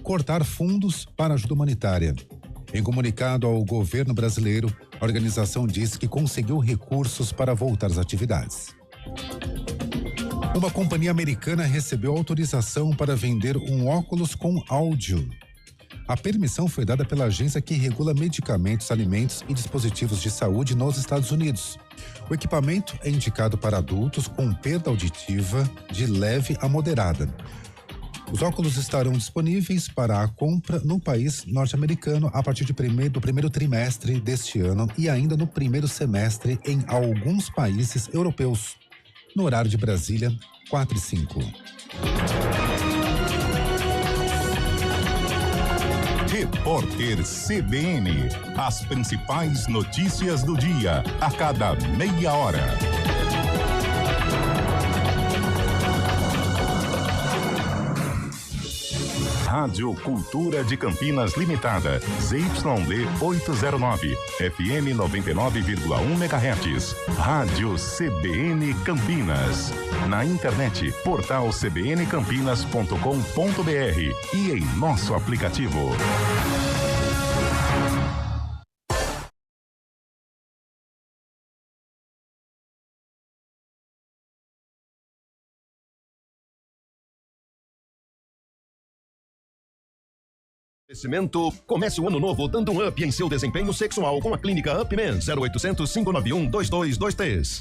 cortar fundos para ajuda humanitária. Em comunicado ao governo brasileiro, a organização diz que conseguiu recursos para voltar às atividades. Uma companhia americana recebeu autorização para vender um óculos com áudio. A permissão foi dada pela agência que regula medicamentos, alimentos e dispositivos de saúde nos Estados Unidos. O equipamento é indicado para adultos com perda auditiva de leve a moderada. Os óculos estarão disponíveis para a compra no país norte-americano a partir do primeiro trimestre deste ano e ainda no primeiro semestre em alguns países europeus. No horário de Brasília, 4h05. Repórter CBN. As principais notícias do dia, a cada meia hora. Rádio Cultura de Campinas Limitada, ZYD 809, FM 99,1 MHz. Rádio CBN Campinas. Na internet, portal cbncampinas.com.br e em nosso aplicativo. Comece o ano novo dando um up em seu desempenho sexual com a clínica Up Men 0800 591 2223.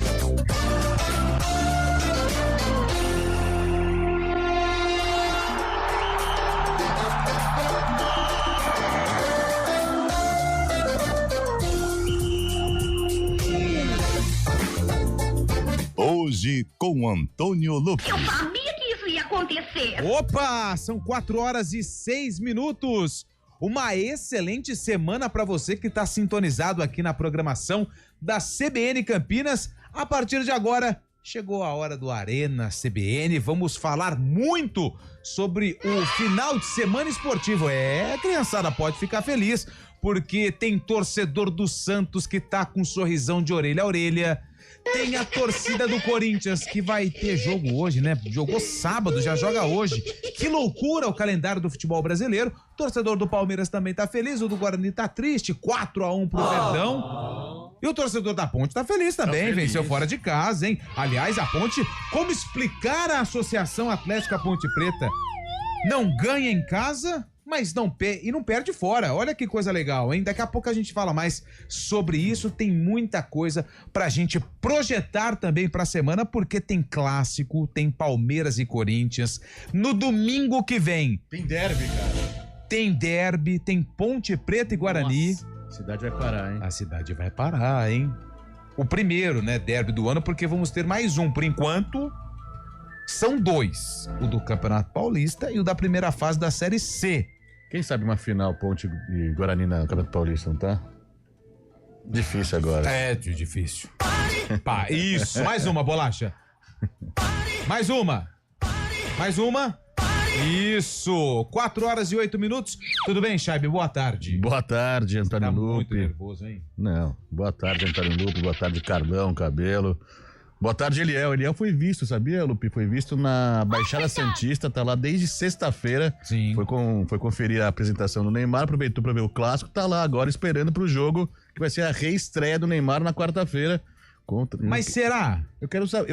Hoje com Antônio Lupe. Eu sabia que isso ia acontecer. Opa, são 4h06. Uma excelente semana para você que está sintonizado aqui na programação da CBN Campinas. A partir de agora, chegou a hora do Arena CBN. Vamos falar muito sobre o final de semana esportivo. Criançada, pode ficar feliz, porque tem torcedor do Santos que tá com um sorrisão de orelha a orelha. Tem a torcida do Corinthians que vai ter jogo hoje, né? Jogou sábado, já joga hoje. Que loucura o calendário do futebol brasileiro. O torcedor do Palmeiras também tá feliz, o do Guarani tá triste, 4-1 pro Verdão. E o torcedor da Ponte tá feliz também, venceu fora de casa, hein? Aliás, a Ponte, como explicar a Associação Atlética Ponte Preta? Não ganha em casa, mas não perde fora. Olha que coisa legal, hein? Daqui a pouco a gente fala mais sobre isso. Tem muita coisa pra gente projetar também pra semana, porque tem clássico, tem Palmeiras e Corinthians. No domingo que vem. Tem derby, cara. Tem derby, tem Ponte Preta e Guarani. Nossa, a cidade vai parar, hein? A cidade vai parar, hein? O primeiro, né, derby do ano, porque vamos ter mais um. Por enquanto, são dois. O do Campeonato Paulista e o da primeira fase da Série C. Quem sabe uma final Ponte e Guarani na Campeonato Paulista, não tá? Difícil agora. É, difícil. Pá, isso. Mais uma, Bolacha. Mais uma. Mais uma. Isso. 4h08. Tudo bem, Chaibe? Boa tarde. Boa tarde, Antônio Lupe. Tá muito nervoso, hein? Não. Boa tarde, Antônio Lupe. Boa tarde, Carlão, Cabelo. Boa tarde, Eliel. Eliel foi visto, sabia, Lupe? Foi visto na Baixada Santista, tá lá desde sexta-feira. Sim. Foi conferir a apresentação do Neymar, aproveitou pra ver o clássico, tá lá agora esperando pro jogo, que vai ser a reestreia do Neymar na quarta-feira. Mas será? Eu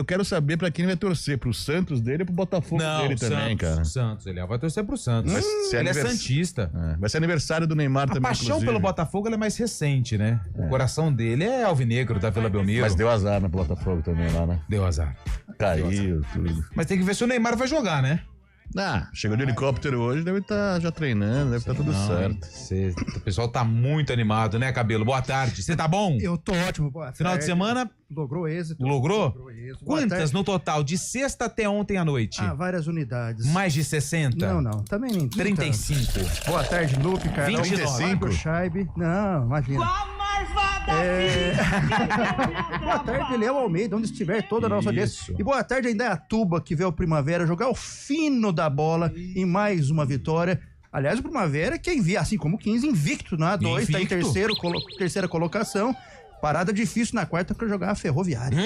quero saber pra quem vai torcer, pro Santos dele ou pro Botafogo dele também, cara. Santos, ele vai torcer pro Santos. Ele é santista. Vai ser aniversário do Neymar também, A paixão inclusive. pelo Botafogo ela é mais recente, né? O coração dele é alvinegro da Vila Belmiro. Mas deu azar no Botafogo também lá, né? Deu azar. Caiu, tudo. Mas tem que ver se o Neymar vai jogar, né? Chegou de helicóptero hoje, deve estar já treinando, deve estar tudo certo. O pessoal tá muito animado, né, Cabelo? Boa tarde. Você tá bom? Eu tô ótimo, boa tarde. Final de semana? Logrou êxito. Logrou? Êxito. Quantas no total? De sexta até ontem à noite? Várias unidades. Mais de 60? Não. Também nem 35. Boa tarde, Lupe, Carlão. 25. Chaibe. Não, imagina. Boa tarde, Léo Almeida, onde estiver toda a nossa audiência. E boa tarde, Indaiatuba, que veio o Primavera jogar o fino da bola em mais uma vitória. Aliás, o Primavera, quem via, assim como o 15, invicto na A2, está em terceira colocação. Parada difícil na quarta pra jogar a Ferroviária.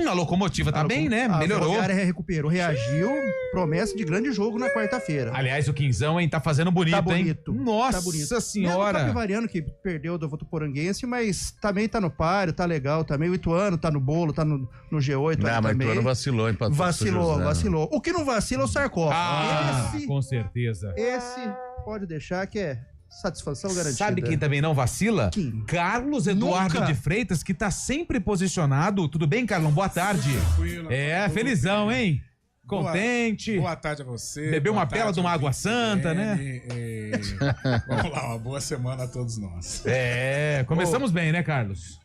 A Locomotiva tá bem, né? A Melhorou. Ferroviária recuperou, reagiu. Promessa de grande jogo na quarta-feira. Aliás, o Quinzão, hein? Tá fazendo bonito, Tá bonito. hein? Nossa Tá bonito. senhora. Mesmo o Capivariano, que perdeu do Votuporanguense, mas também tá no páreo, tá legal também. O Ituano tá no bolo, tá no G8 Não, mas o também. Ituano vacilou, empatou. Vacilou. O que não vacila é o Sarcófago. Com certeza. Esse pode deixar que é satisfação garantida. Sabe quem também não vacila? Quem? Carlos Eduardo Nunca. de Freitas, que tá sempre posicionado. Tudo bem, Carlão? Boa tarde. Felizão, hein? Contente. Boa tarde a você. Bebeu boa uma bela tarde de uma ao água Vitor santa, né? Vamos lá, uma boa semana a todos nós. Começamos bem, né, Carlos?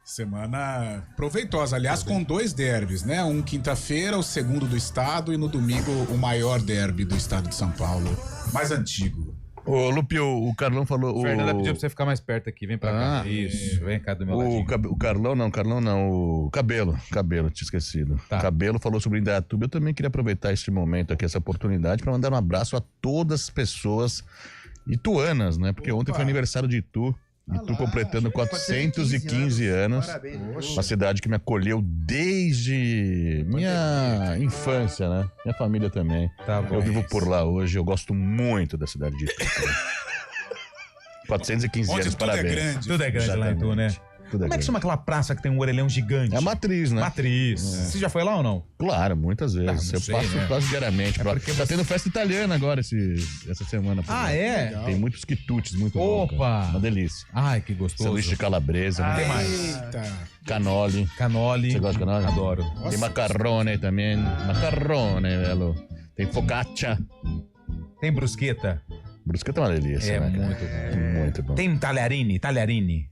Semana proveitosa, aliás, com 2 derbys, né? Um quinta-feira, o segundo do estado, e no domingo o maior derby do estado de São Paulo, mais antigo. Ô, Lupe, o Carlão falou... Fernanda pediu pra você ficar mais perto aqui, vem pra cá. Isso, vem cá do meu ladinho. O Carlão não, o Cabelo, tinha esquecido. Tá. O Cabelo falou sobre o Indaiatuba. Eu também queria aproveitar este momento aqui, essa oportunidade, para mandar um abraço a todas as pessoas ituanas, né? Porque ontem foi aniversário de Itu. Itu completando 415 anos. Parabéns. Uma cidade que me acolheu desde minha infância, né? Minha família também. Tá bom. Eu vivo por lá hoje, eu gosto muito da cidade de Itu. 415 Onde anos, tudo parabéns. é grande. Tudo é grande lá em Itu, né? Tudo Como é que chama aquela praça que tem um orelhão gigante? É a Matriz, né? Matriz. Você já foi lá ou não? Claro, muitas vezes. não Eu sei, passo né? diariamente. Tá tendo festa italiana agora essa semana. por lá. É? Tem muitos quitutes, muito bom. Opa! Cara. Uma delícia. Ai, que gostoso. Sanduíche de calabresa. Tem mais. Eita. Canoli. Canoli. Você gosta de canoli? Adoro. Tem macarrone também. Macarrone, velho. Tem focaccia. Tem brusqueta. Brusqueta é uma delícia, É né, cara? muito bom. Muito bom. Tem talharini. Talharini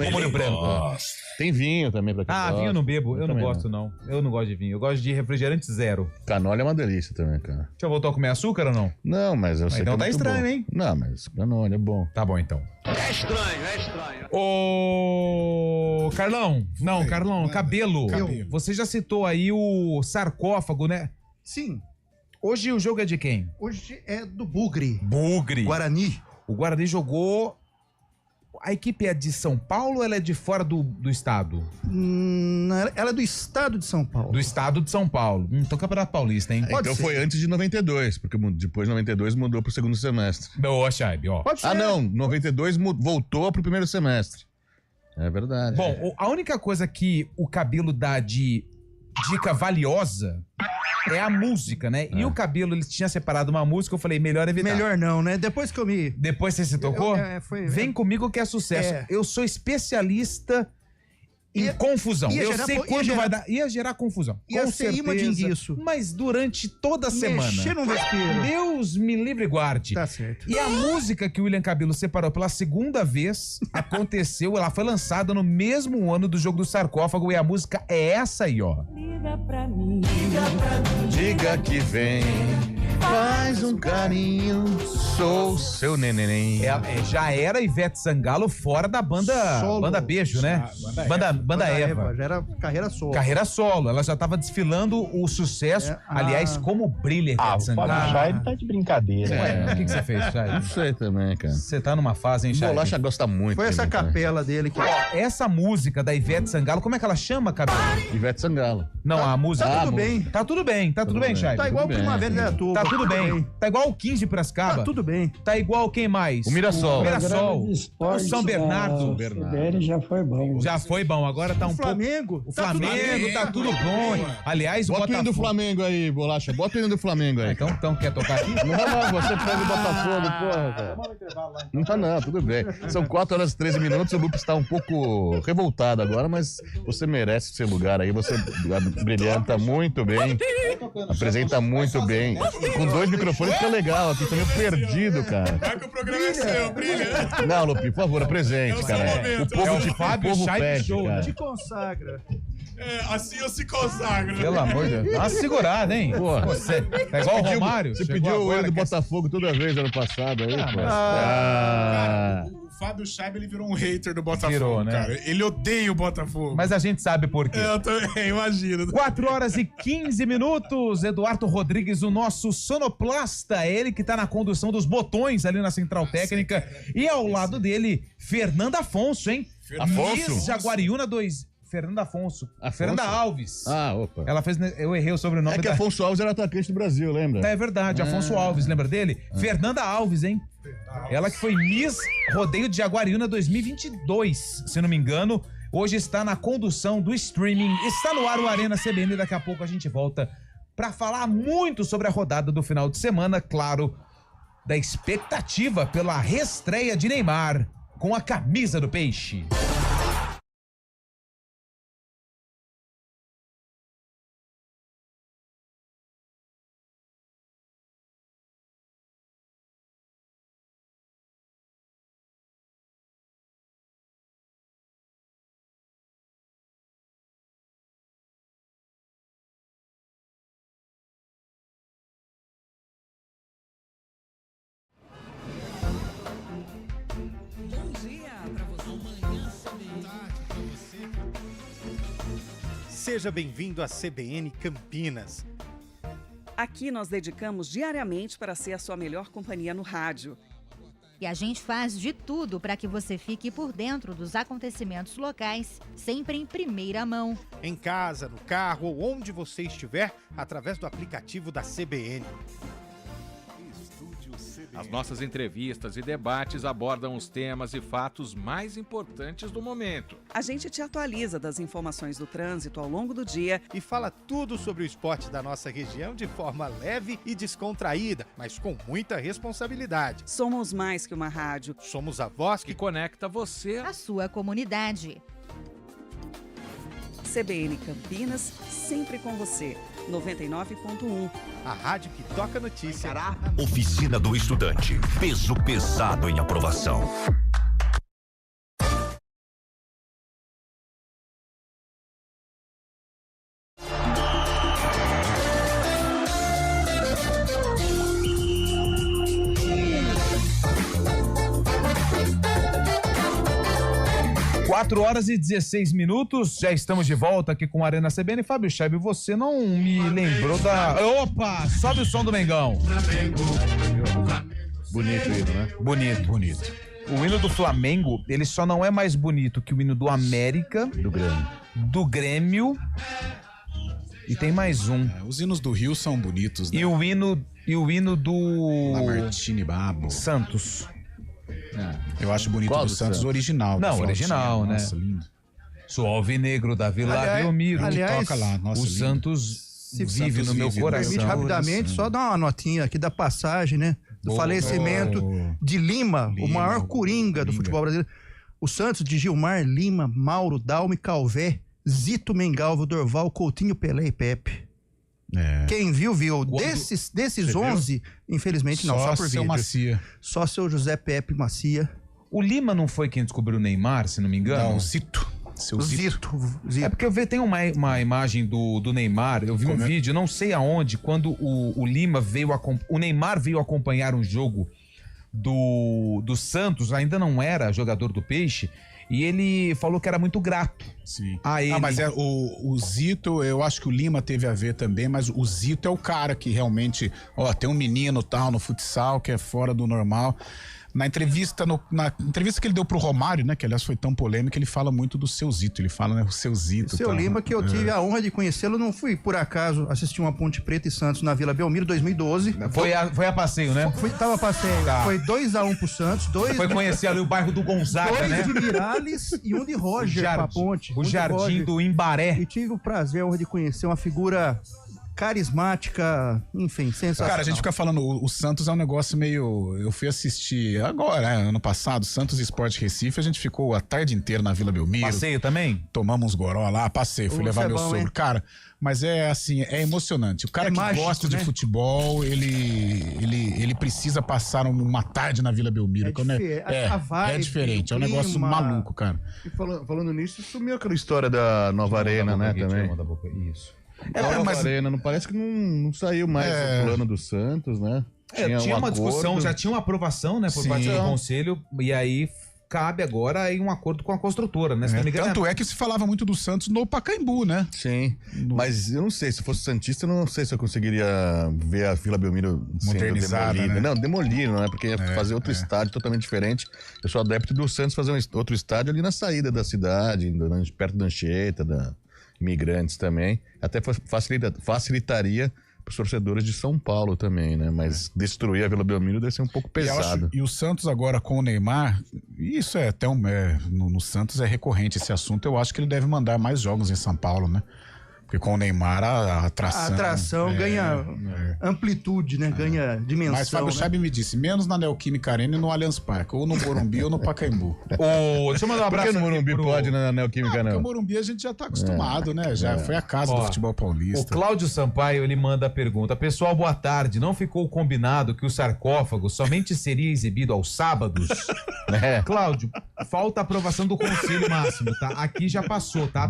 com molho branco. Tem vinho também pra quem gosta. Vinho eu não bebo. Eu não também gosto, não. Eu não gosto de vinho. Eu gosto de refrigerante zero. Canoli é uma delícia também, cara. Deixa eu voltar a comer açúcar ou não? Não, mas eu sei então que tá é muito estranho, bom. hein? Não, mas canoli é bom. Tá bom, então. É estranho. Ô, Carlão. Não, Carlão. Cabelo. Cabelo. Você já citou aí o sarcófago, né? Sim, Hoje o jogo é de quem? hoje é do Bugre. Bugre. Guarani. O Guarani jogou... A equipe é de São Paulo ou ela é de fora do estado? Ela é do estado de São Paulo. Do estado de São Paulo. Então Campeonato Paulista, hein? Pode Então ser. foi antes de 92, porque depois de 92 mudou pro segundo semestre. Ô, Chaib, ó. Pode ser. Não, 92 voltou pro primeiro semestre. É verdade. Bom, a única coisa que o Cabelo dá de dica valiosa é a música, né? E o Cabelo, ele tinha separado uma música, eu falei, melhor evitar. Melhor não, né? Depois que eu me... Depois você se tocou? Vem comigo que é sucesso. É. Eu sou especialista em confusão. ia Eu gerar sei ia quando gerar- vai dar. Ia gerar confusão. Ia com ser imã de certeza. enguiço. Mas durante toda a semana. Mexer no respiro. Deus me livre e guarde. Tá certo. E a música que o William Cabelo separou pela segunda vez aconteceu, ela foi lançada no mesmo ano do jogo do sarcófago e a música é essa aí, ó. Liga pra mim. Diga que vem, faz um carinho, sou seu neném. Já era Ivete Sangalo fora da banda, Solo. banda Beijo, né? Banda Eva. Já era carreira solo. Carreira solo. Ela já tava desfilando o sucesso. É, Aliás, como brilha Ivete Sangalo. Fábio tá de brincadeira. Ué, o que você fez, Não Chay? sei também, cara. Você tá numa fase, hein, Chay? Bolacha gosta muito. Foi essa de mim, cara. capela dele que... Essa música da Ivete Sangalo, como é que ela chama, Cabelo? Ivete Sangalo. Não, a música. Tá tudo bem. Tá tudo bem, tá tudo bem, bem. Chay. Tá igual o bem. Primavera da Tuba. Tá tudo bem. Tá igual o 15 de Piracicaba. Tá tudo bem. Tá igual quem mais? O Mirassol. O Mirassol. O São Bernardo. CBN já foi bom. Já foi bom, agora tá um pouco... Flamengo. O Flamengo tá tudo bom. Aliás, o Bota o hino do Botafogo... Flamengo aí, Bolacha. Bota o hino do Flamengo aí. Então quer tocar aqui? Não, você pega o Botafogo, porra, cara. Não tá não, tudo bem. São 4 horas e 13 minutos, o Lupe está um pouco revoltado agora, mas você merece seu lugar aí, você brilhanta muito bem, apresenta muito bem. Com 2 microfones fica legal, aqui tá meio perdido, cara. Vai que o programa é seu, brilha. Não, Lupe, por favor, apresente, cara. O povo pede, cara. Te consagra. Assim eu se consagro. Pelo amor de Deus. Dá uma segurada, hein? Pô. Você tá igual o Romário. Você chegou pediu o agora, hino do quer- Botafogo toda vez ano passado aí, pô. Cara, o Fábio Scheib, ele virou um hater do Botafogo, Virou, né? cara. Ele odeia o Botafogo. Mas a gente sabe por quê. Eu também imagino. 4 horas e 15 minutos. Eduardo Rodrigues, o nosso sonoplasta, ele que tá na condução dos botões ali na Central Técnica. E ao lado dele, Fernanda Afonso, hein? Afonso? Miss Jaguariúna 2. Fernanda Afonso. Fernanda Alves. Opa. Ela fez. Eu errei o sobrenome. É que Afonso Alves era atacante do Brasil, lembra? É verdade, Afonso Alves, lembra dele? Fernanda Alves, hein? Ela que foi Miss Rodeio de Jaguariúna 2022, se não me engano. Hoje está na condução do streaming. Está no ar o Arena CBN. Daqui a pouco a gente volta para falar muito sobre a rodada do final de semana, claro, da expectativa pela reestreia de Neymar com a camisa do Peixe. Seja bem-vindo à CBN Campinas. Aqui nós dedicamos diariamente para ser a sua melhor companhia no rádio. E a gente faz de tudo para que você fique por dentro dos acontecimentos locais, sempre em primeira mão. Em casa, no carro ou onde você estiver, através do aplicativo da CBN. As nossas entrevistas e debates abordam os temas e fatos mais importantes do momento. A gente te atualiza das informações do trânsito ao longo do dia e fala tudo sobre o esporte da nossa região de forma leve e descontraída, mas com muita responsabilidade. Somos mais que uma rádio. Somos a voz que conecta você à sua comunidade. CBN Campinas, sempre com você. 99.1. A rádio que toca notícia. Oficina do Estudante. Peso pesado em aprovação. Quatro horas e 16 minutos, já estamos de volta aqui com a Arena CBN. Fábio Chebe, você não me lembrou da... Opa, sobe o som do Mengão. Bonito hino, né? Bonito. O hino do Flamengo, ele só não é mais bonito que o hino do América, do Grêmio e tem mais um. Os hinos do Rio são bonitos, né? E o hino do... Lamartine Babo. Santos. Eu acho bonito do Santos original. Não, original, né? Nossa, lindo. Sou alvinegro da Vila Belmiro. Aliás, toca lá. Nossa, o lindo. Santos vive no meu coração. Permite rapidamente, só dar uma notinha aqui da passagem, né? Do falecimento de Lima, o maior coringa do futebol brasileiro. O Santos de Gilmar, Lima, Mauro, Dalme, Calvé, Zito, Mengalvo, Dorval, Coutinho, Pelé e Pepe. Quem viu. Desses 11, infelizmente não, só por vídeo. Macia. Só seu José Pepe Macia. O Lima não foi quem descobriu o Neymar, se não me engano? Não, o Zito. Seu Zito. É porque tem uma imagem do Neymar, eu vi um vídeo, não sei aonde, quando o Neymar veio acompanhar um jogo do Santos, ainda não era jogador do Peixe, e ele falou que era muito grato. Sim. A ele. Mas o Zito, eu acho que o Lima teve a ver também, mas o Zito é o cara que realmente, tem um menino tal no futsal que é fora do normal. Na entrevista que ele deu pro Romário, né, que aliás foi tão polêmica, ele fala muito do seu Zito, ele fala, né, o seu Zito. O seu Lima, que eu tive a honra de conhecê-lo, não fui por acaso assistir uma Ponte Preta e Santos na Vila Belmiro, 2012. Foi a passeio, né? Tava a passeio. Tá. Foi 2-1 pro Santos. Foi conhecer ali o bairro do Gonzaga, né? 2 de Mirales e um de Roger pra Ponte. O Jardim do Imbaré. E tive o prazer, a honra de conhecer uma figura carismática, enfim, sensacional. Cara, a gente fica falando, o Santos é um negócio meio... Eu fui assistir agora, ano passado, Santos Esporte Recife, a gente ficou a tarde inteira na Vila Belmiro. Passeio também? Tomamos uns goró lá, passei, fui levar meu sogro. Cara, mas é assim, é emocionante. O cara que mágico, gosta de futebol, ele precisa passar uma tarde na Vila Belmiro. É diferente, é um negócio maluco, cara. E falando nisso, sumiu aquela história da Nova Arena, né, também. Isso. Nova Arena, não parece que não saiu mais o plano do Santos, né? Tinha uma discussão, já tinha uma aprovação, né, por parte do Conselho, e aí cabe agora aí um acordo com a construtora, né? Se não me engano, tanto é que se falava muito do Santos no Pacaembu, né? Sim, mas eu não sei, se fosse santista, eu não sei se eu conseguiria ver a Vila Belmiro modernizada, sendo demolida. né? Não, demoliram, né? Porque ia fazer outro estádio totalmente diferente. Eu sou adepto do Santos fazer outro estádio ali na saída da cidade, perto da Anchieta, da Imigrantes também. Até facilitaria para os torcedores de São Paulo também, né? Mas destruir a Vila Belmiro deve ser um pouco pesado. E o Santos agora com o Neymar, isso é até no Santos é recorrente esse assunto, eu acho que ele deve mandar mais jogos em São Paulo, né? Porque com o Neymar a atração... A atração ganha amplitude, né? Ganha dimensão. Mas Fábio Chaib me disse, menos na Neoquímica Arena e no Allianz Parque, ou no Morumbi ou no Pacaembu. Deixa eu mandar um abraço. Por que no Morumbi pode, na Neoquímica não? Porque o Morumbi a gente já tá acostumado, né? Já foi a casa do futebol paulista. O Cláudio Sampaio, ele manda a pergunta. Pessoal, boa tarde. Não ficou combinado que o sarcófago somente seria exibido aos sábados? Cláudio, falta a aprovação do Conselho Máximo, tá? Aqui já passou, tá?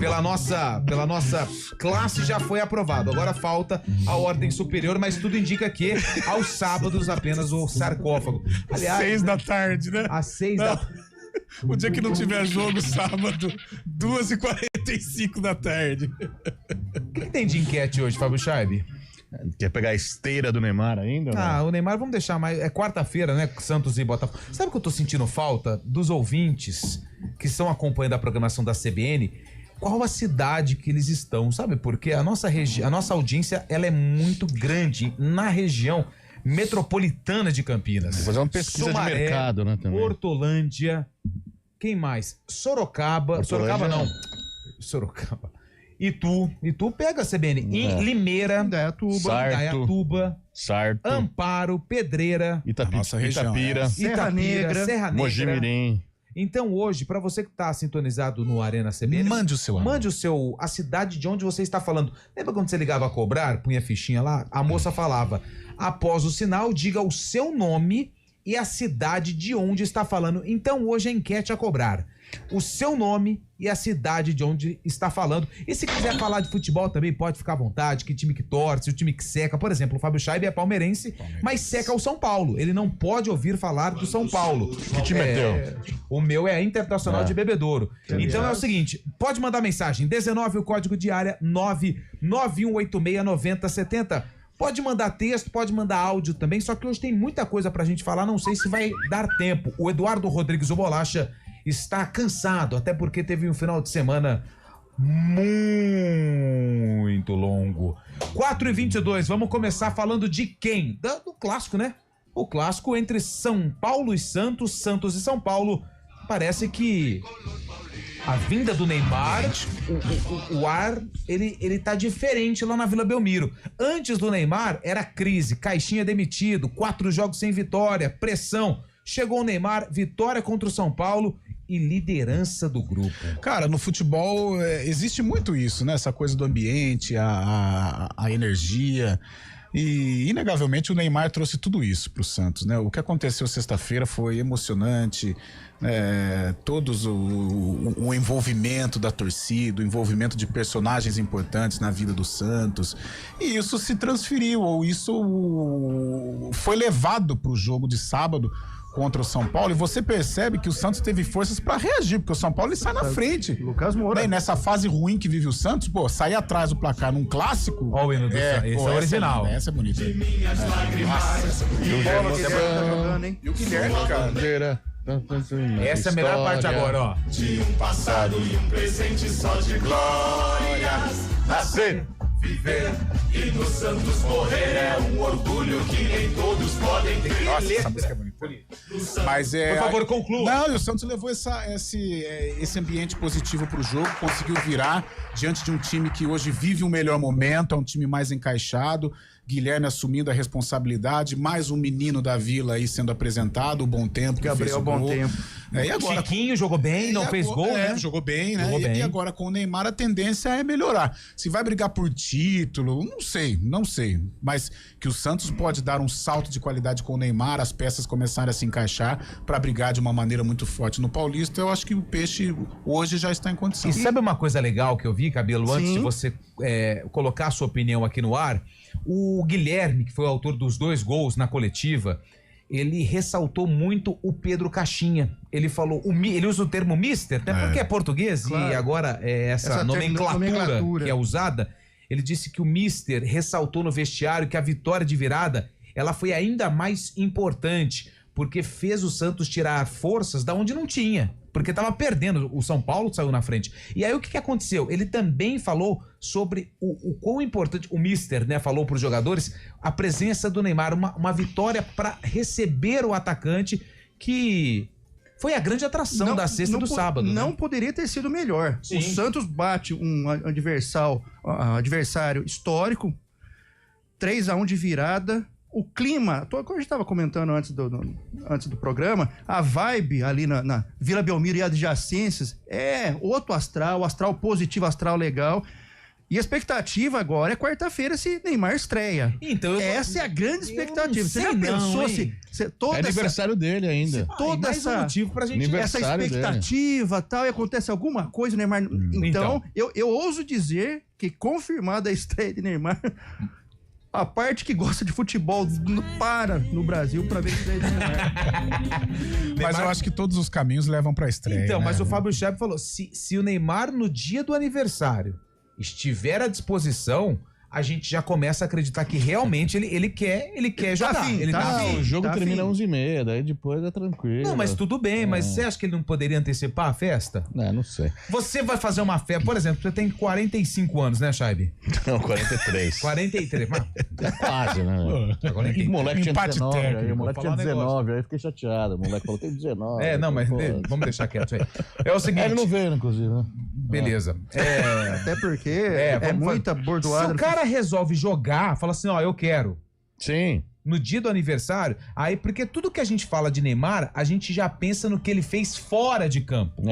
Pela nossa classe já foi aprovado. Agora falta a ordem superior, mas tudo indica que aos sábados apenas o sarcófago. Aliás, 6 da tarde, né? Às 6 da tarde. O dia que não tiver jogo, sábado, 2h45 da tarde. O que tem de enquete hoje, Fábio Chaib? Quer pegar a esteira do Neymar ainda? O Neymar vamos deixar mais... É quarta-feira, né? Santos e Botafogo. Sabe o que eu tô sentindo falta? Dos ouvintes que estão acompanhando a programação da CBN, qual a cidade que eles estão, sabe? Porque a nossa audiência, ela é muito grande na região metropolitana de Campinas. Vou fazer uma pesquisa de mercado, né? Também. Hortolândia, quem mais? Sorocaba. Sorocaba não. Sorocaba. Itu pega a CBN. Limeira, Indaiatuba, Sarto, Amparo, Pedreira, Itapira, Serra Negra, Mojimirim. Então hoje, para você que tá sintonizado no Arena CBN, mande a cidade de onde você está falando. Lembra quando você ligava a cobrar, punha a fichinha lá? A moça falava, após o sinal, diga o seu nome e a cidade de onde está falando. Então hoje a enquete a cobrar. O seu nome e a cidade de onde está falando. E se quiser falar de futebol também, pode ficar à vontade. Que time que torce, o time que seca. Por exemplo, o Fábio Chaib é palmeirense, mas seca o São Paulo. Ele não pode ouvir falar do São Paulo. Que time é teu? O meu é a Internacional de Bebedouro. Então é o seguinte, pode mandar mensagem. 19 o código de área 991869070. Pode mandar texto, pode mandar áudio também. Só que hoje tem muita coisa pra gente falar. Não sei se vai dar tempo. O Eduardo Rodrigues, o Bolacha, está cansado, até porque teve um final de semana muito longo. 4h22, vamos começar falando de quem? Do clássico, né? O clássico entre São Paulo e Santos, Santos e São Paulo. Parece que a vinda do Neymar, o ar, ele tá diferente lá na Vila Belmiro. Antes do Neymar, era crise, Caixinha demitido, 4 jogos sem vitória, pressão. Chegou o Neymar, vitória contra o São Paulo e liderança do grupo. Cara, no futebol existe muito isso, né? Essa coisa do ambiente, a energia. E, inegavelmente, o Neymar trouxe tudo isso pro Santos, né? O que aconteceu sexta-feira foi emocionante, o envolvimento da torcida, o envolvimento de personagens importantes na vida do Santos. E isso se transferiu, ou isso foi levado pro jogo de sábado contra o São Paulo, e você percebe que o Santos teve forças pra reagir, porque o São Paulo ele sai na frente. Lucas Moura. Bem, nessa fase ruim que vive o Santos, sair atrás do placar num clássico... Ó, o hino do Santos, esse é o original. Essa é bonita. E o Guilherme, cara. Essa é a melhor parte agora, ó. De um passado e um presente só de glórias. Nascer, viver e no Santos morrer é um orgulho que nem todos podem ter. Nossa, essa música é bonita. Mas por favor, conclua. Não, e o Santos levou esse ambiente positivo pro jogo, conseguiu virar diante de um time que hoje vive um melhor momento, é um time mais encaixado. Guilherme assumindo a responsabilidade, mais um menino da Vila aí sendo apresentado, o Bom Tempo. Gabriel Bom Tempo. E agora, Chiquinho jogou bem, não fez gol, né? Jogou bem, né? E agora com o Neymar a tendência é melhorar. Se vai brigar por título, não sei. Mas que o Santos pode dar um salto de qualidade com o Neymar, as peças começarem a se encaixar para brigar de uma maneira muito forte no Paulista, eu acho que o Peixe hoje já está em condição. E sabe uma coisa legal que eu vi, Cabelo, antes de você colocar a sua opinião aqui no ar? O Guilherme, que foi o autor dos 2 gols na coletiva, ele ressaltou muito o Pedro Caixinha. Ele falou, ele usa o termo mister, né? Porque é português e agora é essa nomenclatura que é usada. Ele disse que o mister ressaltou no vestiário que a vitória de virada, ela foi ainda mais importante, porque fez o Santos tirar forças da onde não tinha, porque estava perdendo, o São Paulo saiu na frente. E aí o que aconteceu? Ele também falou sobre o quão importante, o mister, né, falou para os jogadores, a presença do Neymar, uma vitória para receber o atacante, que foi a grande atração da sexta e do sábado. Não né? Poderia ter sido melhor. Sim. O Santos bate um adversário histórico, 3-1 de virada. O clima, como a gente estava comentando antes do programa, a vibe ali na Vila Belmiro e adjacências é outro astral positivo, astral legal. E a expectativa agora é quarta-feira se Neymar estreia. Então, essa é a grande expectativa. Você já pensou se toda aniversário dele ainda. Se toda essa motivo pra gente essa expectativa tal, e acontece alguma coisa, o Neymar. Então, eu ouso dizer que confirmada a estreia de Neymar. A parte que gosta de futebol para no Brasil para ver estreia de Neymar. Mas eu acho que todos os caminhos levam pra estreia. Então, né? mas o Fábio Schaeb falou: se o Neymar no dia do aniversário estiver à disposição, a gente já começa a acreditar que realmente ele quer jogar. O jogo termina às 11h30, daí depois é tranquilo. Não, mas tudo bem, mas você acha que ele não poderia antecipar a festa? Não sei. Você vai fazer uma festa, por exemplo, você tem 45 anos, né, Schaeb? Não, 43. 43, mas... É quase, né? O moleque tinha 19, aí o moleque tinha 19, aí eu fiquei chateado. O moleque falou, tem 19. Não, mas vamos deixar quieto aí. É o seguinte... Ele não veio, inclusive, né? Beleza. Até porque é muita bordoada. Se o cara resolve jogar, fala assim, eu quero. Sim. No dia do aniversário, aí, porque tudo que a gente fala de Neymar, a gente já pensa no que ele fez fora de campo.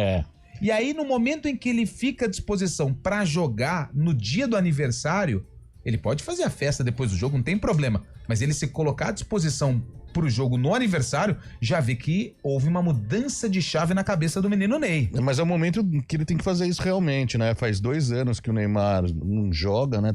E aí, no momento em que ele fica à disposição pra jogar no dia do aniversário, ele pode fazer a festa depois do jogo, não tem problema. Mas ele se colocar à disposição pro jogo no aniversário, já vê que houve uma mudança de chave na cabeça do menino Ney. Mas é o momento que ele tem que fazer isso realmente, né? Faz 2 anos que o Neymar não joga, né?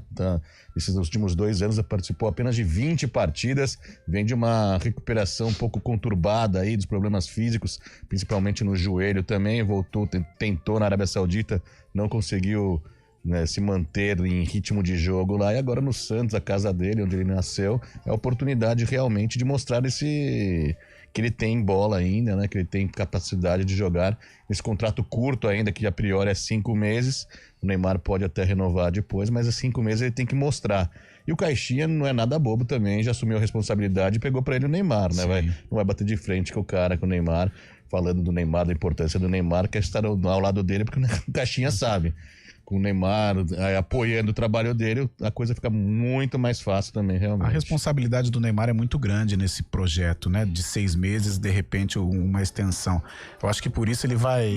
Esses últimos 2 anos ele participou apenas de 20 partidas, vem de uma recuperação um pouco conturbada aí dos problemas físicos, principalmente no joelho também, voltou, tentou na Arábia Saudita, não conseguiu, né, se manter em ritmo de jogo lá, e agora no Santos, a casa dele, onde ele nasceu, é a oportunidade realmente de mostrar que ele tem bola ainda, né, que ele tem capacidade de jogar esse contrato curto ainda, que a priori é 5 meses, o Neymar pode até renovar depois, mas 5 meses ele tem que mostrar. E o Caixinha não é nada bobo também, já assumiu a responsabilidade e pegou pra ele o Neymar, né, não vai bater de frente com o cara, com o Neymar, falando do Neymar, da importância do Neymar, quer estar ao lado dele, porque o Caixinha sabe. Com o Neymar apoiando o trabalho dele, a coisa fica muito mais fácil também, realmente. A responsabilidade do Neymar é muito grande nesse projeto, né? De 6 meses, de repente, uma extensão. Eu acho que por isso ele vai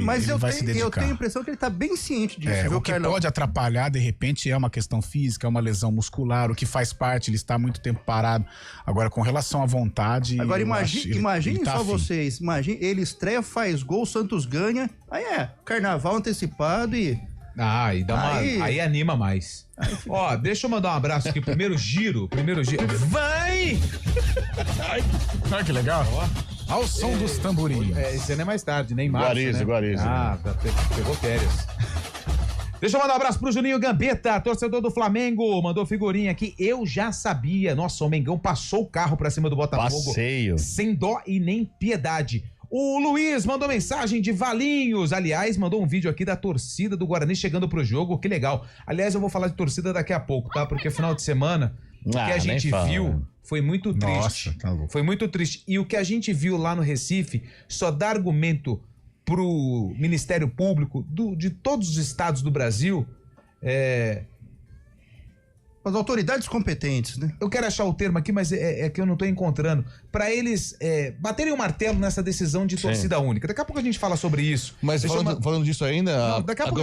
se dedicar. Eu tenho a impressão que ele tá bem ciente disso, viu, o que pode atrapalhar, de repente, é uma questão física, é uma lesão muscular, o que faz parte, ele está muito tempo parado. Agora, com relação à vontade... Agora, imaginem só vocês, ele estreia, faz gol, o Santos ganha, aí carnaval antecipado e... e dá aí anima mais. Ó, deixa eu mandar um abraço aqui. Primeiro giro. Vai! Olha que legal. Ao som dos tamborins. Esse ano é mais tarde, nem março, Guarizo. Pegou férias. Deixa eu mandar um abraço pro Juninho Gambetta, torcedor do Flamengo, mandou figurinha aqui. Eu já sabia. Nossa, o Mengão passou o carro pra cima do Botafogo. Passeio. Sem dó e nem piedade. O Luiz mandou mensagem de Valinhos. Aliás, mandou um vídeo aqui da torcida do Guarani chegando pro jogo. Que legal. Aliás, eu vou falar de torcida daqui a pouco, tá? Porque final de semana, o que a gente viu foi muito triste. Foi muito triste. E o que a gente viu lá no Recife só dá argumento pro Ministério Público de todos os estados do Brasil. As autoridades competentes, né? Eu quero achar o termo aqui, mas é que eu não tô encontrando. Pra eles baterem o martelo nessa decisão de torcida única. Daqui a pouco a gente fala sobre isso. Mas falando disso ainda, daqui a pouco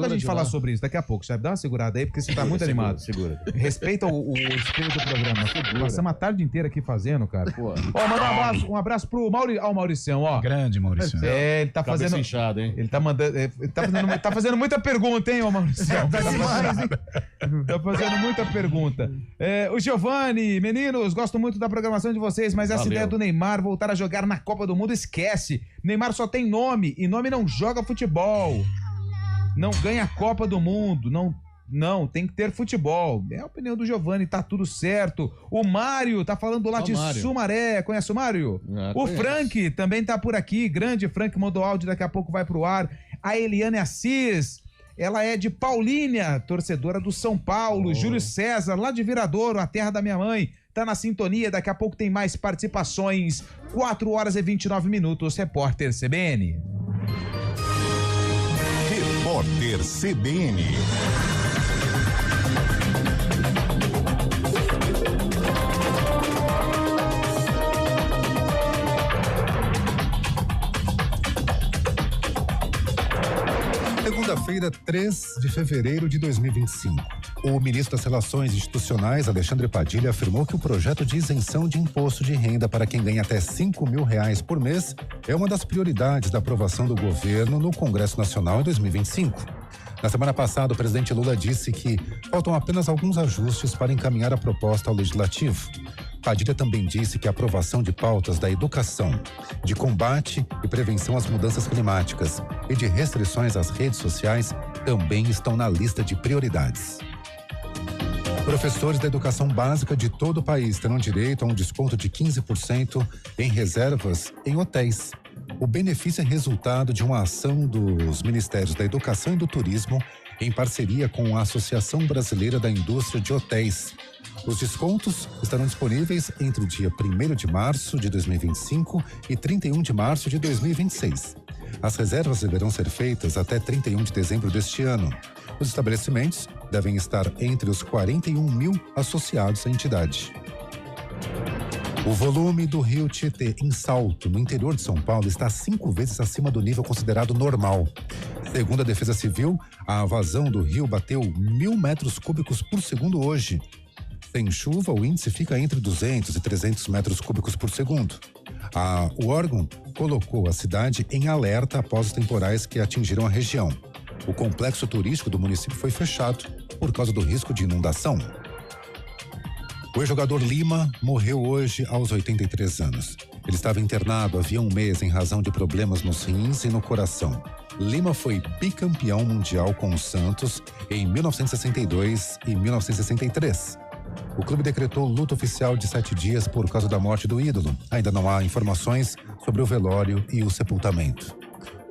a gente fala sobre isso. Daqui a pouco, sabe? Dá uma segurada aí, porque você tá muito animado. Segura. Respeita o espírito do programa. Passamos a tarde inteira aqui fazendo, cara. Ó, manda um abraço pro Mauricião, ó. Grande Mauricião. Ele tá fazendo... inchado, hein? Ele tá mandando... Ele tá fazendo muita pergunta, hein, ô Mauricião? Tá demais, hein? fazendo muita pergunta. O Giovanni, meninos, gosto muito da programação de vocês, mas essa ideia do Neymar voltar a jogar na Copa do Mundo, esquece. Neymar só tem nome, e nome não joga futebol. Não ganha a Copa do Mundo, não, tem que ter futebol. É a opinião do Giovanni, tá tudo certo. O Mário tá falando lá de Sumaré. Conhece o Mário? O Frank também tá por aqui. Grande Frank, mandou áudio, daqui a pouco vai pro ar. A Eliane Assis, ela é de Paulínia, torcedora do São Paulo. Júlio César, lá de Viradouro, a terra da minha mãe, tá na sintonia. Daqui a pouco tem mais participações. 4h29, repórter CBN. Repórter CBN. Segunda-feira, 3 de fevereiro de 2025. O ministro das Relações Institucionais, Alexandre Padilha, afirmou que o projeto de isenção de imposto de renda para quem ganha até R$5.000 por mês é uma das prioridades da aprovação do governo no Congresso Nacional em 2025. Na semana passada, o presidente Lula disse que faltam apenas alguns ajustes para encaminhar a proposta ao Legislativo. Padilha também disse que a aprovação de pautas da educação, de combate e prevenção às mudanças climáticas e de restrições às redes sociais também estão na lista de prioridades. Professores da educação básica de todo o país terão direito a um desconto de 15% em reservas em hotéis. O benefício é resultado de uma ação dos Ministérios da Educação e do Turismo em parceria com a Associação Brasileira da Indústria de Hotéis. Os descontos estarão disponíveis entre o dia 1º de março de 2025 e 31 de março de 2026. As reservas deverão ser feitas até 31 de dezembro deste ano. Os estabelecimentos devem estar entre os 41 mil associados à entidade. O volume do rio Tietê em Salto, no interior de São Paulo, está 5 vezes acima do nível considerado normal. Segundo a Defesa Civil, a vazão do rio bateu 1.000 metros cúbicos por segundo hoje. Sem chuva, o índice fica entre 200 e 300 metros cúbicos por segundo. O órgão colocou a cidade em alerta após os temporais que atingiram a região. O complexo turístico do município foi fechado por causa do risco de inundação. O ex-jogador Lima morreu hoje aos 83 anos. Ele estava internado havia um mês em razão de problemas nos rins e no coração. Lima foi bicampeão mundial com o Santos em 1962 e 1963. O clube decretou luto oficial de 7 dias por causa da morte do ídolo. Ainda não há informações sobre o velório e o sepultamento.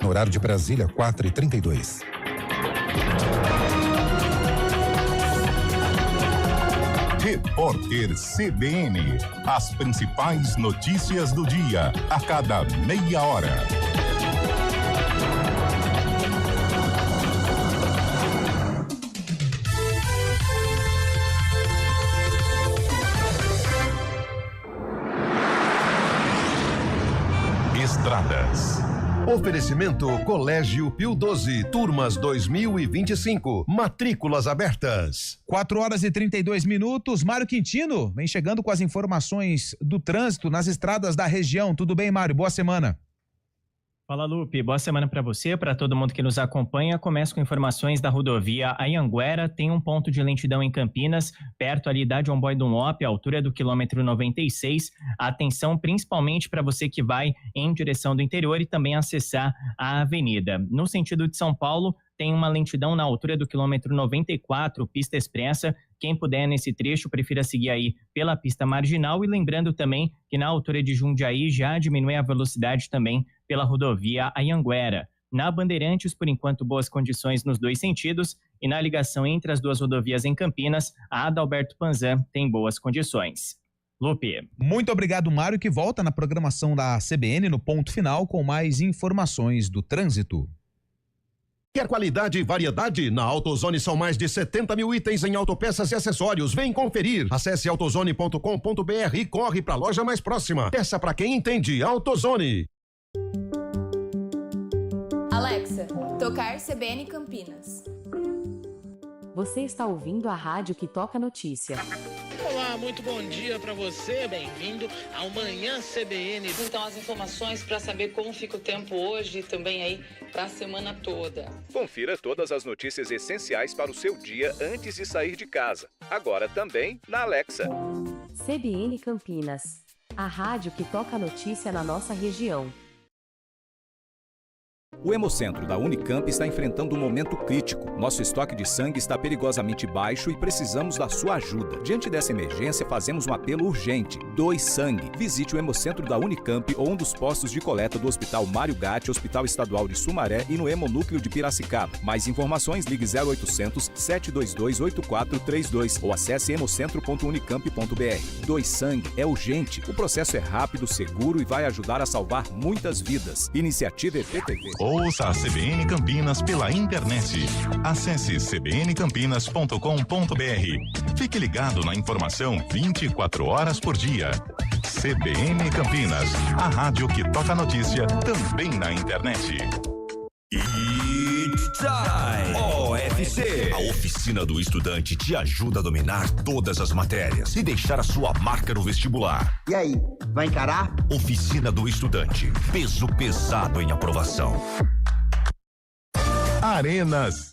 No horário de Brasília, 4h32. Repórter CBN. As principais notícias do dia, a cada meia hora. Estradas. Oferecimento Colégio Pio 12, turmas 2025, matrículas abertas. 4h32. Mário Quintino vem chegando com as informações do trânsito nas estradas da região. Tudo bem, Mário? Boa semana. Fala, Lupe. Boa semana para você, para todo mundo que nos acompanha. Começo com informações da rodovia Anhanguera. Tem um ponto de lentidão em Campinas, perto ali da John Boy Dunlop, à altura do quilômetro 96. Atenção principalmente para você que vai em direção do interior e também acessar a avenida. No sentido de São Paulo, tem uma lentidão na altura do quilômetro 94, pista expressa. Quem puder nesse trecho, prefira seguir aí pela pista marginal. E lembrando também que na altura de Jundiaí já diminui a velocidade também pela rodovia Anhanguera. Na Bandeirantes, por enquanto, boas condições nos dois sentidos. E na ligação entre as duas rodovias em Campinas, a Adalberto Panzan tem boas condições. Lupe. Muito obrigado, Mário, que volta na programação da CBN no ponto final com mais informações do trânsito. Quer qualidade e variedade? Na AutoZone são mais de 70 mil itens em autopeças e acessórios. Vem conferir. Acesse autozone.com.br e corre para a loja mais próxima. Peça para quem entende. AutoZone. Alexa, tocar CBN Campinas. Você está ouvindo a rádio que toca notícia. Olá, muito bom dia para você, bem-vindo ao Manhã CBN. Então, as informações para saber como fica o tempo hoje e também aí para a semana toda. Confira todas as notícias essenciais para o seu dia antes de sair de casa. Agora também na Alexa. CBN Campinas, a rádio que toca a notícia na nossa região. O Hemocentro da Unicamp está enfrentando um momento crítico. Nosso estoque de sangue está perigosamente baixo e precisamos da sua ajuda. Diante dessa emergência, fazemos um apelo urgente. Doe sangue. Visite o Hemocentro da Unicamp ou um dos postos de coleta do Hospital Mário Gatti, Hospital Estadual de Sumaré e no Hemonúcleo de Piracicaba. Mais informações, ligue 0800 722 8432 ou acesse hemocentro.unicamp.br. Doe sangue é urgente. O processo é rápido, seguro e vai ajudar a salvar muitas vidas. Iniciativa EPTV. Ouça a CBN Campinas pela internet. Acesse cbncampinas.com.br. Fique ligado na informação 24 horas por dia. CBN Campinas, a rádio que toca a notícia também na internet. It's time! OFC! A oficina do estudante te ajuda a dominar todas as matérias e deixar a sua marca no vestibular. E aí, vai encarar? Oficina do estudante. Peso pesado em aprovação. Arenas.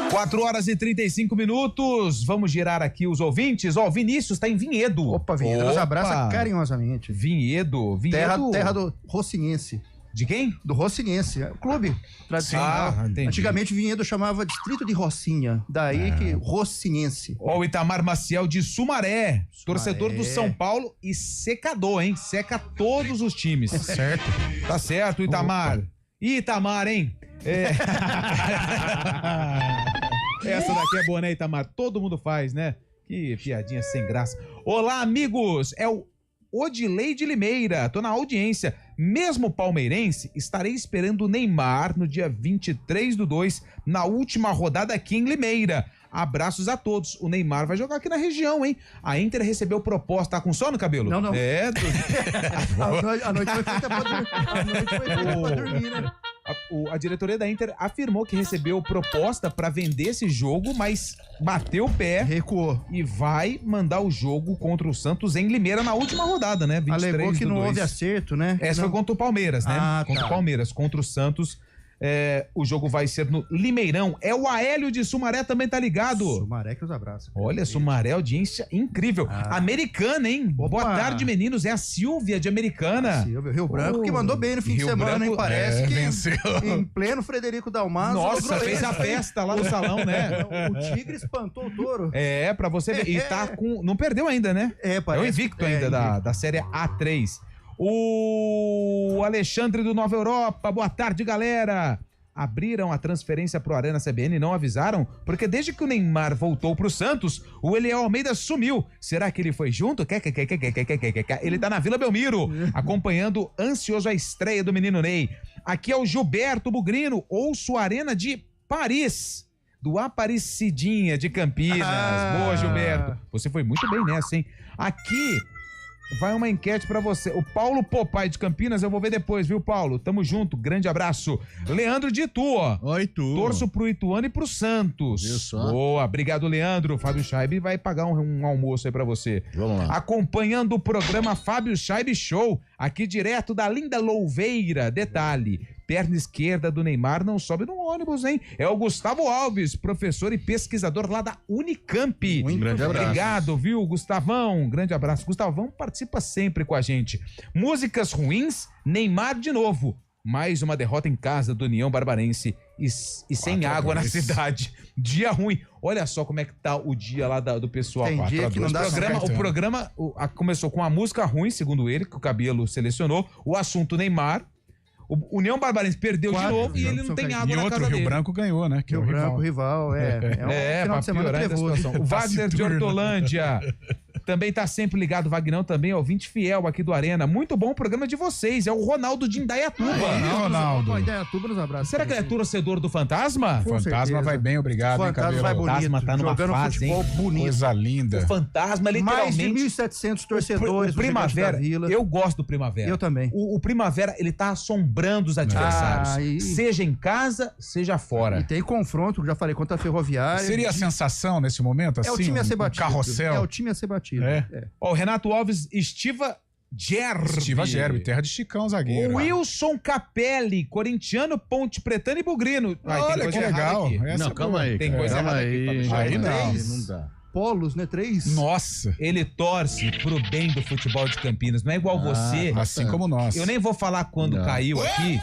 Quatro horas e 35 minutos. Vamos girar aqui os ouvintes. Ó, o Vinícius tá em Vinhedo. Opa, Vinhedo, nos abraça carinhosamente. Vinhedo. Terra do Rocinense. De quem? Do Rocinense, clube tradicional. Antigamente Vinhedo chamava Distrito de Rocinha, daí que Rocinense. Ó, o Itamar Maciel de Sumaré, torcedor do São Paulo e secador, hein? Seca todos os times. Certo. Tá certo, Itamar. Itamar, hein? Essa daqui é boa, né, Itamar? Todo mundo faz, né? Que piadinha sem graça. Olá, amigos! É o Odilei de Limeira. Tô na audiência. Mesmo palmeirense, estarei esperando o Neymar no dia 23/2, na última rodada aqui em Limeira. Abraços a todos. O Neymar vai jogar aqui na região, hein? A Inter recebeu proposta. Tá com sono, Cabelo? Não. É. A noite foi feita pra dormir, né? A diretoria da Inter afirmou que recebeu proposta para vender esse jogo, mas bateu o pé, recuou e vai mandar o jogo contra o Santos em Limeira na última rodada, né? 23/2. Alegou que não houve acerto, né? Essa foi contra o Palmeiras, né? Contra o Palmeiras, contra o Santos. O jogo vai ser no Limeirão. É o Aélio de Sumaré também tá ligado. Sumaré que os abraça. Olha, Sumaré, audiência incrível. Americana, hein? Opa. Boa tarde, meninos. É a Silvia de Americana. Silvia, Rio Branco, que mandou bem no fim de semana, hein? Parece que venceu. Em pleno Frederico Dalmaso. Nossa, fez a festa lá no salão, né? O Tigre espantou o touro. Pra você ver. E tá com... Não perdeu ainda, né? Parece. É o invicto ainda da Série A3. O Alexandre do Nova Europa, boa tarde, galera. Abriram a transferência pro Arena CBN e não avisaram? Porque desde que o Neymar voltou pro Santos, o Eliel Almeida sumiu. Será que ele foi junto? Ele tá na Vila Belmiro, acompanhando ansioso a estreia do menino Ney. Aqui é o Gilberto Bugrino, ouço Arena de Paris, do Aparecidinha de Campinas. Boa, Gilberto. Você foi muito bem nessa, hein? Aqui... vai uma enquete pra você. O Paulo Popai de Campinas, eu vou ver depois, viu, Paulo? Tamo junto, grande abraço. Leandro de Itu, ó. Oi, Itu. Torço pro Ituano e pro Santos. Isso. Boa, obrigado, Leandro. Fábio Scheibe vai pagar um almoço aí pra você. Vamos lá. Acompanhando o programa Fábio Scheibe Show, aqui direto da linda Louveira. Detalhe, perna esquerda do Neymar não sobe no ônibus, hein? É o Gustavo Alves, professor e pesquisador lá da Unicamp. Um grande abraço. Obrigado, viu, Gustavão? Um grande abraço. Gustavão participa sempre com a gente. Músicas ruins, Neymar de novo. Mais uma derrota em casa do União Barbarense e sem água na cidade. Dia ruim. Olha só como é que tá o dia lá do pessoal. Tem dia que não dá certo. O programa começou com a música ruim, segundo ele, que o Cabelo selecionou. O assunto Neymar. O União Barbarense perdeu de novo e ele não tem água na casa dele. Rio Branco ganhou, né? Que Rio Branco, rival. É um final de semana trevoso. O Wagner de Hortolândia. Também tá sempre ligado, Vagnão, também, ouvinte fiel aqui do Arena. Muito bom o programa de vocês. É o Ronaldo de Indaiatuba. Ronaldo. Indaiatuba nos abraços. Será que ele é torcedor do Fantasma? O Fantasma vai bem, obrigado, hein, Fantasma vai bonito. Fantasma tá numa jogando fase, futebol hein? bonito. Coisa linda. O Fantasma, literalmente... Mais de 1.700 torcedores. O Primavera, da Vila. eu gosto do Primavera. Eu também. O Primavera, ele tá assombrando os adversários. Seja em casa, seja fora. E tem confronto, já falei, contra a Ferroviária. Seria a sensação nesse momento, assim? É o time a ser batido. Carrossel. É o time a ser batido. Ó, o Renato Alves, Estiva Gerbi, terra de Chicão, zagueiro. O Wilson Capelli, corintiano, Ponte Pretana e Bugrino. Olha que legal. Não, calma aí. Tem coisa errada aqui. Aí não dá. Polos, né? 3. Nossa. Ele torce pro bem do futebol de Campinas. Não é igual você. Assim como nós. Eu nem vou falar quando caiu aqui.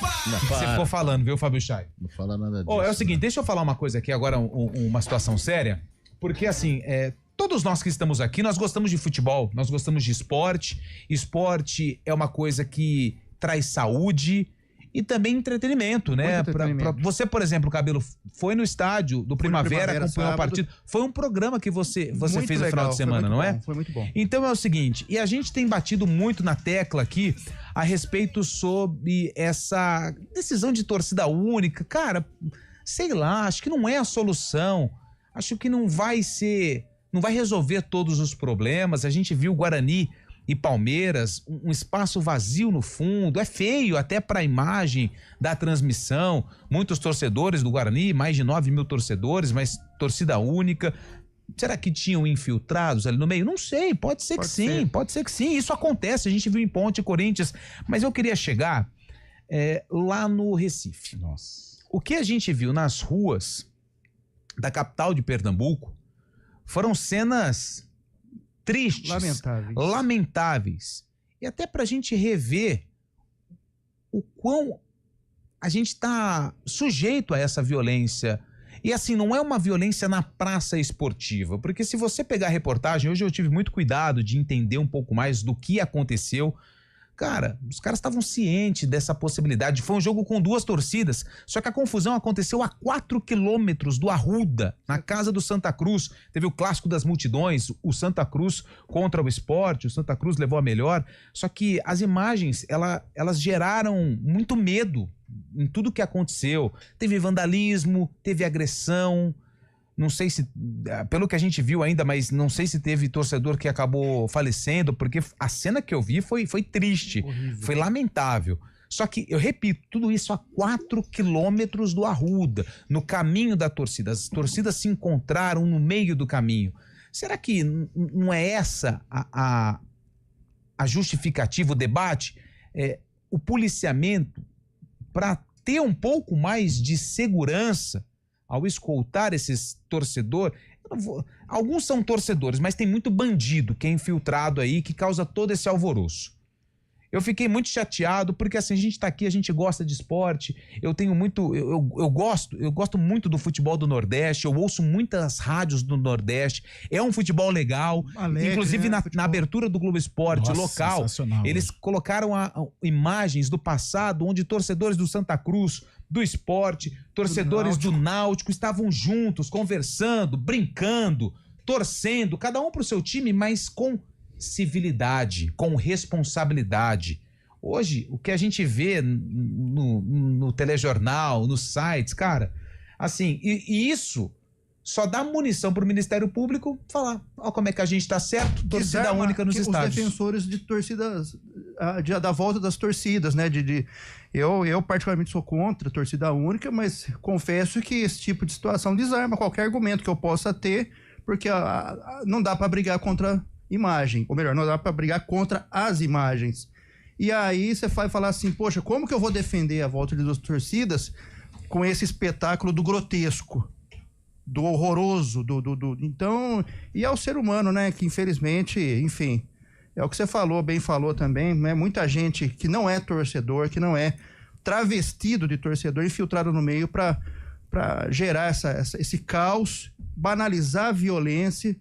Você ficou falando, viu, Fábio Chay? Não fala nada disso. É o seguinte, deixa eu falar uma coisa aqui agora, uma situação séria. Porque, assim, todos nós que estamos aqui, nós gostamos de futebol, nós gostamos de esporte. Esporte é uma coisa que traz saúde e também entretenimento, né? Pra você, por exemplo, Cabelo, foi no estádio do Primavera, acompanhou o partido. Foi um programa que você fez no final de semana, não é? Foi muito bom. Então é o seguinte, e a gente tem batido muito na tecla aqui a respeito sobre essa decisão de torcida única. Cara, sei lá, acho que não é a solução. Acho que não vai resolver todos os problemas. A gente viu Guarani e Palmeiras, um espaço vazio no fundo, é feio até para a imagem da transmissão. Muitos torcedores do Guarani, mais de 9 mil torcedores, mas torcida única. Será que tinham infiltrados ali no meio? Não sei, pode ser que sim, isso acontece, a gente viu em Ponte e Corinthians, mas eu queria chegar lá no Recife. Nossa. O que a gente viu nas ruas da capital de Pernambuco foram cenas tristes, lamentáveis. E até pra gente rever o quão a gente tá sujeito a essa violência. E assim, não é uma violência na praça esportiva, porque se você pegar a reportagem, hoje eu tive muito cuidado de entender um pouco mais do que aconteceu. Cara, os caras estavam cientes dessa possibilidade. Foi um jogo com 2 torcidas, só que a confusão aconteceu a 4 quilômetros do Arruda, na casa do Santa Cruz. Teve o clássico das multidões, o Santa Cruz contra o Sport, o Santa Cruz levou a melhor. Só que as imagens, elas geraram muito medo em tudo que aconteceu. Teve vandalismo, teve agressão. Não sei se, pelo que a gente viu ainda, mas não sei se teve torcedor que acabou falecendo, porque a cena que eu vi foi triste, foi lamentável. Só que, eu repito, tudo isso a 4 quilômetros do Arruda, no caminho da torcida. As torcidas se encontraram no meio do caminho. Será que não é essa a justificativa, o debate? O policiamento, para ter um pouco mais de segurança ao escoltar esses torcedores. Alguns são torcedores, mas tem muito bandido que é infiltrado aí, que causa todo esse alvoroço. Eu fiquei muito chateado, porque assim, a gente tá aqui, a gente gosta de esporte, eu gosto muito do futebol do Nordeste, eu ouço muitas rádios do Nordeste, é um futebol legal, alegre, inclusive né? na abertura do Globo Esporte local, eles colocaram imagens do passado, onde torcedores do Santa Cruz, do Sport, torcedores do Náutico estavam juntos, conversando, brincando, torcendo, cada um pro seu time, mas com civilidade, com responsabilidade. Hoje, o que a gente vê no telejornal, nos sites, cara, assim, e isso só dá munição pro Ministério Público falar, ó, como é que a gente tá certo, torcida única nos estádios. Os defensores de torcidas, da volta das torcidas, né, eu particularmente sou contra a torcida única, mas confesso que esse tipo de situação desarma qualquer argumento que eu possa ter, porque não dá para brigar contra imagem, ou melhor, não dá para brigar contra as imagens. E aí você vai falar assim, poxa, como que eu vou defender a volta das torcidas com esse espetáculo do grotesco, do horroroso, então, e é o ser humano, né, que infelizmente, enfim, é o que você falou, bem falou também, né, muita gente que não é torcedor, que não é travestido de torcedor, infiltrado no meio para gerar esse caos, banalizar a violência,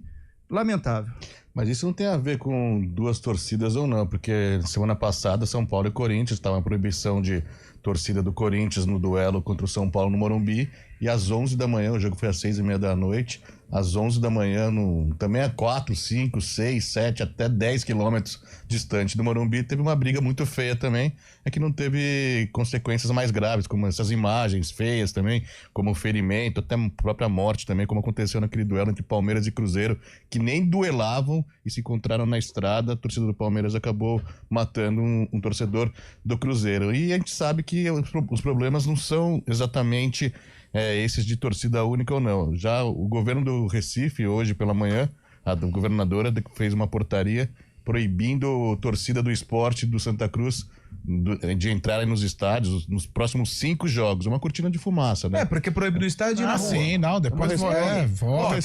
lamentável. Mas isso não tem a ver com 2 torcidas ou não, porque semana passada São Paulo e Corinthians estavam em proibição de torcida do Corinthians no duelo contra o São Paulo no Morumbi, e às 11 da manhã, o jogo foi às 6h30 da noite, às 11 da manhã, também a 4, 5, 6, 7, até 10 quilômetros distante do Morumbi, teve uma briga muito feia também, que não teve consequências mais graves, como essas imagens feias também, como o ferimento, até a própria morte também, como aconteceu naquele duelo entre Palmeiras e Cruzeiro, que nem duelavam e se encontraram na estrada. A torcida do Palmeiras acabou matando um torcedor do Cruzeiro. E a gente sabe que os problemas não são exatamente esses de torcida única ou não. Já o governo do Recife, hoje pela manhã, a governadora fez uma portaria proibindo torcida do Sport do Santa Cruz de entrarem nos estádios nos próximos 5 jogos. Uma cortina de fumaça, né? Porque proíbe no estádio e na rua. Sim, não, depois volta.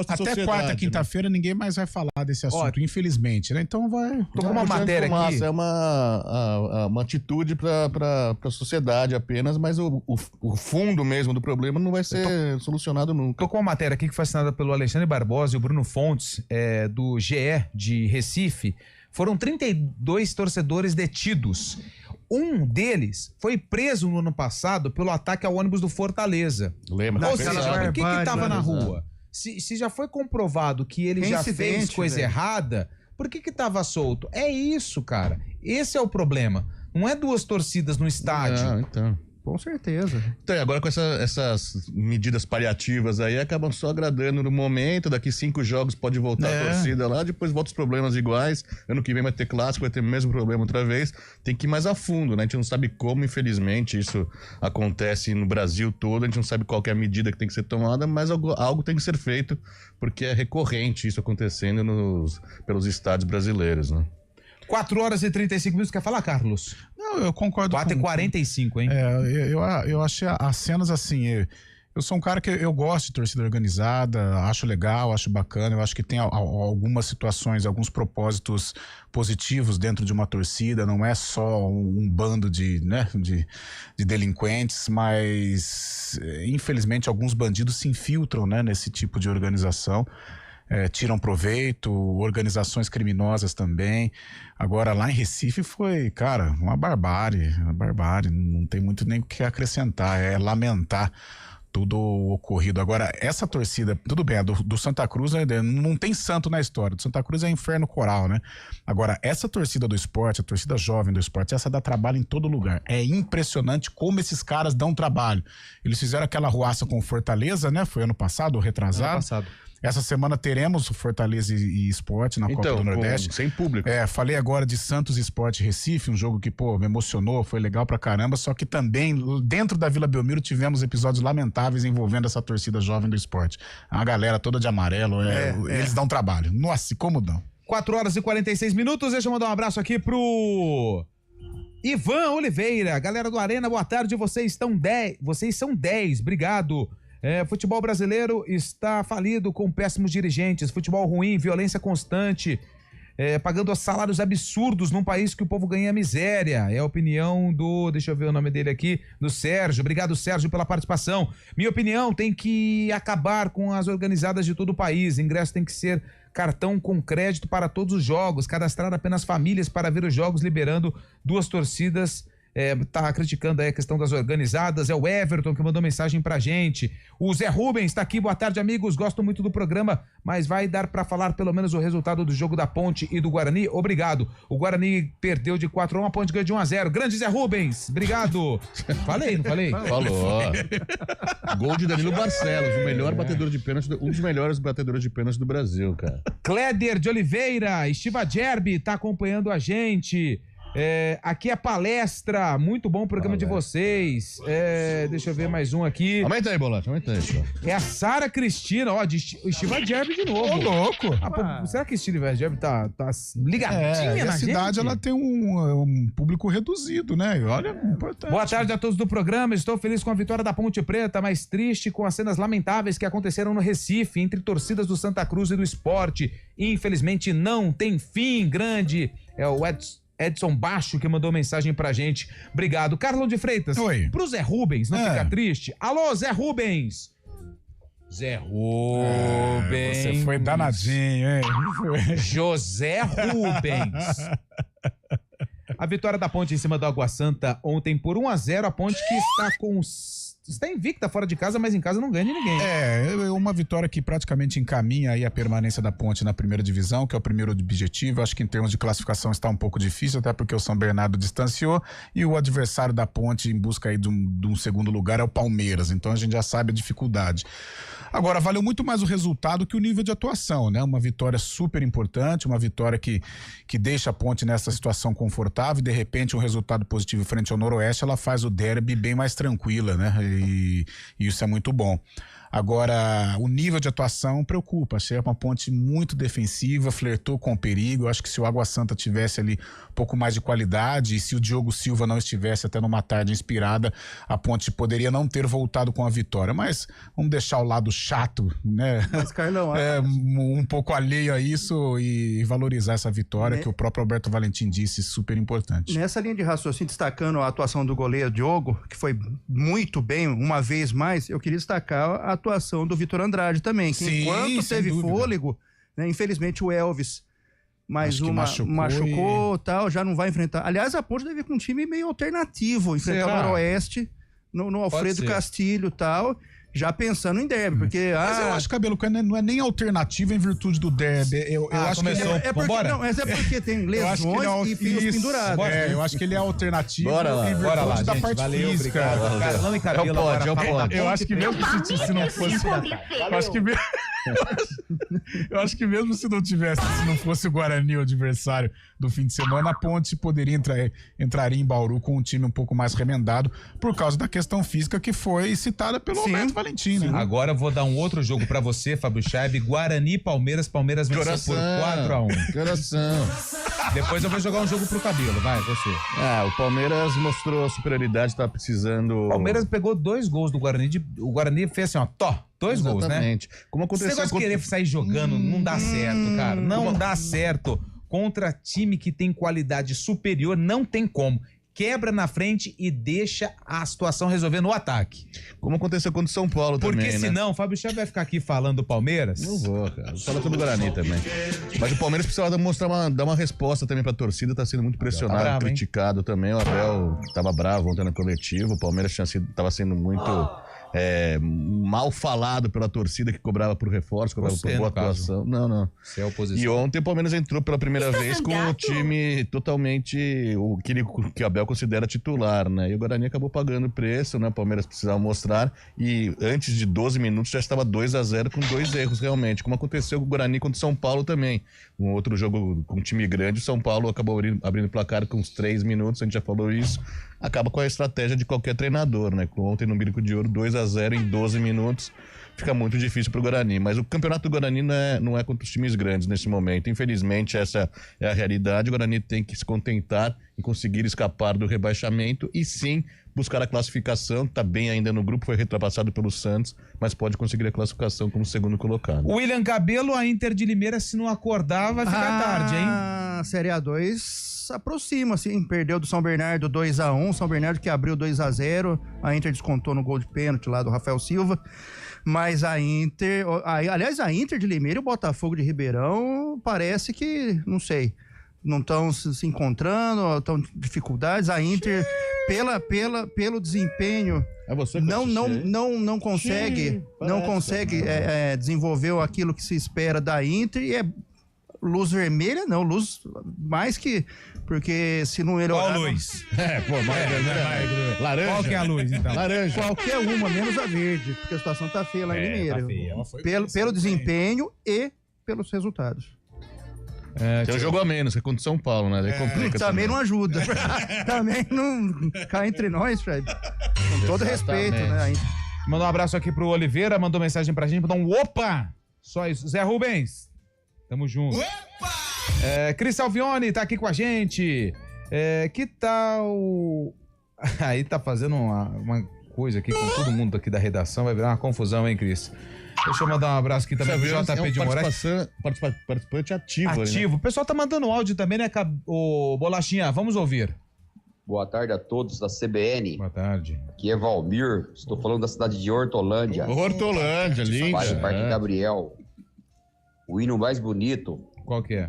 Até quarta, né? Quinta-feira, ninguém mais vai falar desse assunto, infelizmente, né? Então vai... Tô com uma matéria aqui. É uma atitude para a sociedade apenas, mas o fundo mesmo do problema não vai ser solucionado nunca. Tô com uma matéria aqui que foi assinada pelo Alexandre Barbosa e o Bruno Fontes, do GE de Recife. Foram 32 torcedores detidos. Um deles foi preso no ano passado pelo ataque ao ônibus do Fortaleza. Lembra? Ou seja, por que estava na rua? Se já foi comprovado que ele já fez coisa errada, por que estava solto? É isso, cara. Esse é o problema. Não é 2 torcidas no estádio. Não, então... Com certeza. Então, agora com essas medidas paliativas aí, acabam só agradando no momento. Daqui 5 jogos pode voltar a torcida lá, depois volta os problemas iguais. Ano que vem vai ter clássico, vai ter o mesmo problema outra vez. Tem que ir mais a fundo, né? A gente não sabe como, infelizmente, isso acontece no Brasil todo. A gente não sabe qual que é a medida que tem que ser tomada, mas algo tem que ser feito, porque é recorrente isso acontecendo pelos estádios brasileiros, né? 4 horas e 35 minutos. Quer falar, Carlos? Não, eu concordo 4h45, hein? Eu achei as cenas assim... Eu sou um cara que eu gosto de torcida organizada, acho legal, acho bacana, eu acho que tem algumas situações, alguns propósitos positivos dentro de uma torcida, não é só um bando de delinquentes, mas infelizmente alguns bandidos se infiltram, né, nesse tipo de organização. Tiram proveito, organizações criminosas também. Agora, lá em Recife foi, cara, uma barbárie, não tem muito nem o que acrescentar, é lamentar tudo ocorrido. Agora, essa torcida, tudo bem, a do Santa Cruz, né, não tem santo na história, do Santa Cruz é inferno coral, né? Agora, essa torcida do esporte, a torcida jovem do esporte, essa dá trabalho em todo lugar. É impressionante como esses caras dão trabalho. Eles fizeram aquela ruaça com o Fortaleza, né? Foi ano passado ou retrasado? Ano passado. Essa semana teremos o Fortaleza e Sport na Copa do Nordeste. Sem público. Falei agora de Santos Sport Recife, um jogo que, me emocionou, foi legal pra caramba, só que também, dentro da Vila Belmiro, tivemos episódios lamentáveis envolvendo essa torcida jovem do esporte. A galera toda de amarelo, eles dão trabalho. Nossa, como dão? 4 horas e 46 minutos, deixa eu mandar um abraço aqui pro... Ivan Oliveira, galera do Arena, boa tarde, vocês são 10, obrigado. Futebol brasileiro está falido com péssimos dirigentes, futebol ruim, violência constante, pagando salários absurdos num país que o povo ganha miséria. É a opinião deixa eu ver o nome dele aqui, do Sérgio. Obrigado, Sérgio, pela participação. Minha opinião, tem que acabar com as organizadas de todo o país. Ingresso tem que ser cartão com crédito para todos os jogos, cadastrar apenas famílias para ver os jogos, liberando 2 torcidas. Tá criticando aí a questão das organizadas. É o Everton que mandou mensagem pra gente. O Zé Rubens tá aqui, boa tarde, amigos, gosto muito do programa, mas vai dar pra falar pelo menos o resultado do jogo da Ponte e do Guarani? Obrigado. O Guarani perdeu de 4-1, a Ponte ganhou de 1-0. Grande Zé Rubens, obrigado. Falei, não falei? Falou. Gol de Danilo Barcelos, o melhor batedor de pênalti, um dos melhores batedores de pênalti do Brasil, cara. Cléder de Oliveira, Estiva Gerbi tá acompanhando a gente. Aqui é palestra, muito bom o programa de vocês. Deixa eu ver mais um aqui. Aumenta aí, Bolate, aumenta aí. É a Sara Cristina, de Estiva Gerbi de novo. Ô, louco! Será que Estiva Gerbi tá ligadinha na a cidade, gente? Ela tem um público reduzido, né? Olha, importante. Boa tarde a todos do programa, estou feliz com a vitória da Ponte Preta, mas triste com as cenas lamentáveis que aconteceram no Recife, entre torcidas do Santa Cruz e do Sport. Infelizmente não tem fim. Grande é o Edson Baixo que mandou mensagem pra gente. Obrigado. Carlão de Freitas. Oi. Pro Zé Rubens, não fica triste. Alô, Zé Rubens. Zé Rubens. Você foi danadinho, hein? José Rubens. A vitória da Ponte em cima do Água Santa ontem por 1-0. A Ponte que está com está invicta fora de casa, mas em casa não ganha de ninguém. É uma vitória que praticamente encaminha aí a permanência da Ponte na primeira divisão, que é o primeiro objetivo. Acho que em termos de classificação está um pouco difícil, até porque o São Bernardo distanciou e o adversário da Ponte em busca aí de um segundo lugar é o Palmeiras. Então a gente já sabe a dificuldade. Agora, valeu muito mais o resultado que o nível de atuação, né? Uma vitória super importante, uma vitória que deixa a Ponte nessa situação confortável e, de repente, um resultado positivo frente ao Noroeste, ela faz o derby bem mais tranquila, né? E isso é muito bom. Agora, o nível de atuação preocupa. Achei uma Ponte muito defensiva, flertou com o perigo. Eu acho que se o Água Santa tivesse ali um pouco mais de qualidade e se o Diogo Silva não estivesse até numa tarde inspirada, a Ponte poderia não ter voltado com a vitória. Mas vamos deixar o lado chato, né? Mas, Carlão, um pouco alheio a isso e valorizar essa vitória que o próprio Alberto Valentim disse, super importante. Nessa linha de raciocínio, destacando a atuação do goleiro Diogo, que foi muito bem, uma vez mais, eu queria destacar a atuação do Vitor Andrade também, que enquanto teve fôlego, né, infelizmente o Elvis machucou tal, já não vai enfrentar. Aliás, a Ponte deve ir com um time meio alternativo, enfrentar o Noroeste no Alfredo Castilho e tal, já pensando em derby, porque... Mas eu acho, Cabelo, que não é nem alternativa em virtude do derby. Eu acho que é porque tem lesões e fios pendurados. Eu acho que ele é alternativa em virtude lá, da gente, parte física. Carlão e Cabelo Eu acho que mesmo se não fosse... Eu acho que mesmo se não fosse o Guarani o adversário do fim de semana, a Ponte poderia entraria em Bauru com um time um pouco mais remendado por causa da questão física que foi citada pelo Alberto Valentim, né? Agora eu vou dar um outro jogo pra você, Fábio Scheib. Guarani e Palmeiras venceu por 4-1. Coração. Depois eu vou jogar um jogo pro Cabelo, vai, você. O Palmeiras mostrou superioridade, tá precisando... O Palmeiras pegou 2 gols do Guarani, o Guarani fez assim, ó, 2 gols, né? Como aconteceu... Esse negócio de querer sair jogando não dá certo, cara. Não dá certo. Contra time que tem qualidade superior, não tem como. Quebra na frente e deixa a situação resolver no ataque. Como aconteceu contra o São Paulo também, Porque senão, o Fábio Chá vai ficar aqui falando do Palmeiras. Não vou, cara. Vou falar sobre o Guarani também. Mas o Palmeiras precisava dar uma resposta também pra torcida, tá sendo muito pressionado, bravo, criticado também. O Abel tava bravo ontem na coletiva, o Palmeiras tava sendo muito... mal falado pela torcida que cobrava por reforço, cobrava por boa atuação. Não. Você é oposição. E ontem o Palmeiras entrou pela primeira vez com o time totalmente que o Abel considera titular, né? E o Guarani acabou pagando o preço, né? O Palmeiras precisava mostrar e antes de 12 minutos já estava 2-0 com 2 erros realmente, como aconteceu com o Guarani contra o São Paulo também. Um outro jogo com um time grande, o São Paulo acabou abrindo o placar com uns 3 minutos, a gente já falou isso. Acaba com a estratégia de qualquer treinador, né? Ontem no Bico de Ouro, 2-0 em 12 minutos. Fica muito difícil pro Guarani. Mas o campeonato do Guarani não é contra os times grandes nesse momento. Infelizmente, essa é a realidade. O Guarani tem que se contentar em conseguir escapar do rebaixamento e sim buscar a classificação. Tá bem ainda no grupo, foi ultrapassado pelo Santos, mas pode conseguir a classificação como segundo colocado. William Cabelo, a Inter de Limeira, se não acordar, vai ficar tarde, hein? A Série A2 aproxima, assim, perdeu do São Bernardo 2-1, São Bernardo que abriu 2-0, a Inter descontou no gol de pênalti lá do Rafael Silva, mas a Inter, aliás, a Inter de Limeira e o Botafogo de Ribeirão parece que, não sei, não estão se encontrando, estão com dificuldades, a Inter, pelo desempenho, não consegue desenvolver aquilo que se espera da Inter e luz vermelha, não, luz mais que... Porque se não melhorar... Qual luz? Laranja. Qual que é a luz, então? Laranja. Qualquer uma, menos a verde, porque a situação tá feia lá em Limeira. Tá feia. Pelo desempenho e pelos resultados. Tem um jogo a menos, que é contra o São Paulo, né? Daí complica também não ajuda. Também não cai entre nós, Fred. Com todo respeito, né? Mandou um abraço aqui pro Oliveira, mandou mensagem pra gente, mandou um opa! Só isso. Zé Rubens, tamo junto. Opa! Cris Salvione tá aqui com a gente. Que tal... Aí tá fazendo uma coisa aqui com todo mundo aqui da redação, vai virar uma confusão, hein, Cris? Deixa eu mandar um abraço aqui também pro JP de Moraes. Participante ativo. Ativo. Né? O pessoal tá mandando áudio também, né, ô Bolachinha? Vamos ouvir. Boa tarde a todos da CBN. Boa tarde. Aqui é Valmir, estou falando da cidade de Hortolândia. Hortolândia, lindo. Parque Gabriel. O hino mais bonito. Qual que é?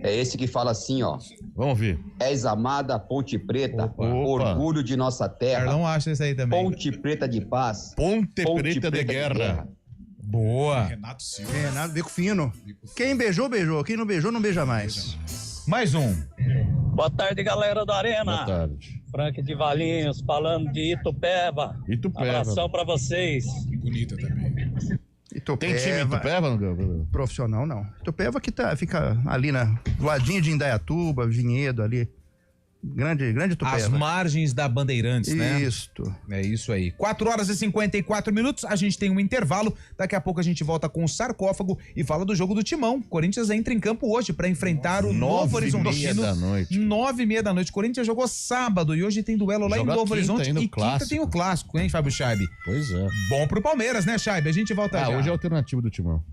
É esse que fala assim, ó. Vamos ver. És amada Ponte Preta, Opa. orgulho de nossa terra. Carlão acha isso aí também. Ponte Preta de paz. Ponte Preta de guerra. Boa. Renato Silva. Renato, bico fino. Quem beijou, beijou. Quem não beijou, não beija mais. Mais um. Boa tarde, galera da Arena. Boa tarde. Frank de Valinhos, falando de Itupeva. Abração pra vocês. Bonita também. Itupeva. Tem time Itupeva no Profissional, não. Itupeva que fica ali do ladinho de Indaiatuba, Vinhedo ali. Grande Itupeva. As margens da Bandeirantes, né? Isto. É isso aí. 4h54, a gente tem um intervalo. Daqui a pouco a gente volta com o Sarcófago e fala do jogo do Timão. Corinthians entra em campo hoje para enfrentar o Novo Horizontino. 9h30 da noite. Corinthians jogou sábado e hoje tem duelo lá em Novo Horizonte. E quinta tem o clássico, hein, Fábio Scheibe? Pois é. Bom pro Palmeiras, né, Scheibe? A gente volta já. Hoje é alternativo do Timão.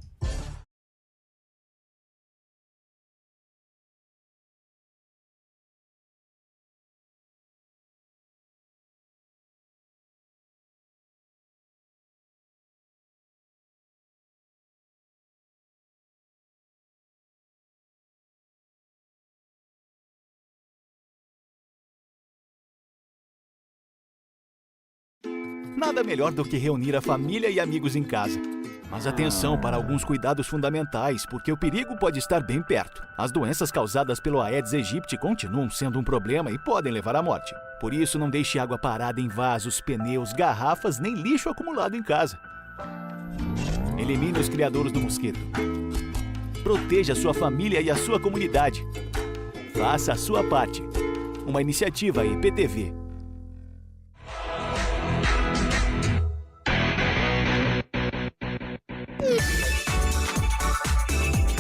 Nada melhor do que reunir a família e amigos em casa. Mas atenção para alguns cuidados fundamentais, porque o perigo pode estar bem perto. As doenças causadas pelo Aedes aegypti continuam sendo um problema e podem levar à morte. Por isso, não deixe água parada em vasos, pneus, garrafas, nem lixo acumulado em casa. Elimine os criadouros do mosquito. Proteja a sua família e a sua comunidade. Faça a sua parte. Uma iniciativa IPTV.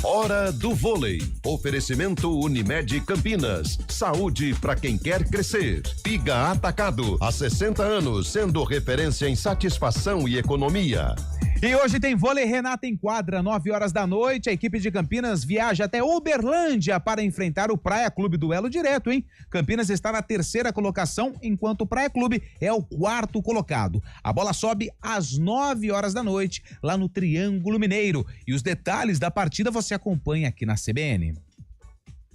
Hora do vôlei. Oferecimento Unimed Campinas. Saúde para quem quer crescer. Piga Atacado. Há 60 anos, sendo referência em satisfação e economia. E hoje tem vôlei Renata em quadra, 9h da noite. A equipe de Campinas viaja até Uberlândia para enfrentar o Praia Clube. Duelo direto, hein? Campinas está na 3ª colocação, enquanto o Praia Clube é o 4º colocado. A bola sobe às 9h da noite, lá no Triângulo Mineiro. E os detalhes da partida você acompanha aqui na CBN.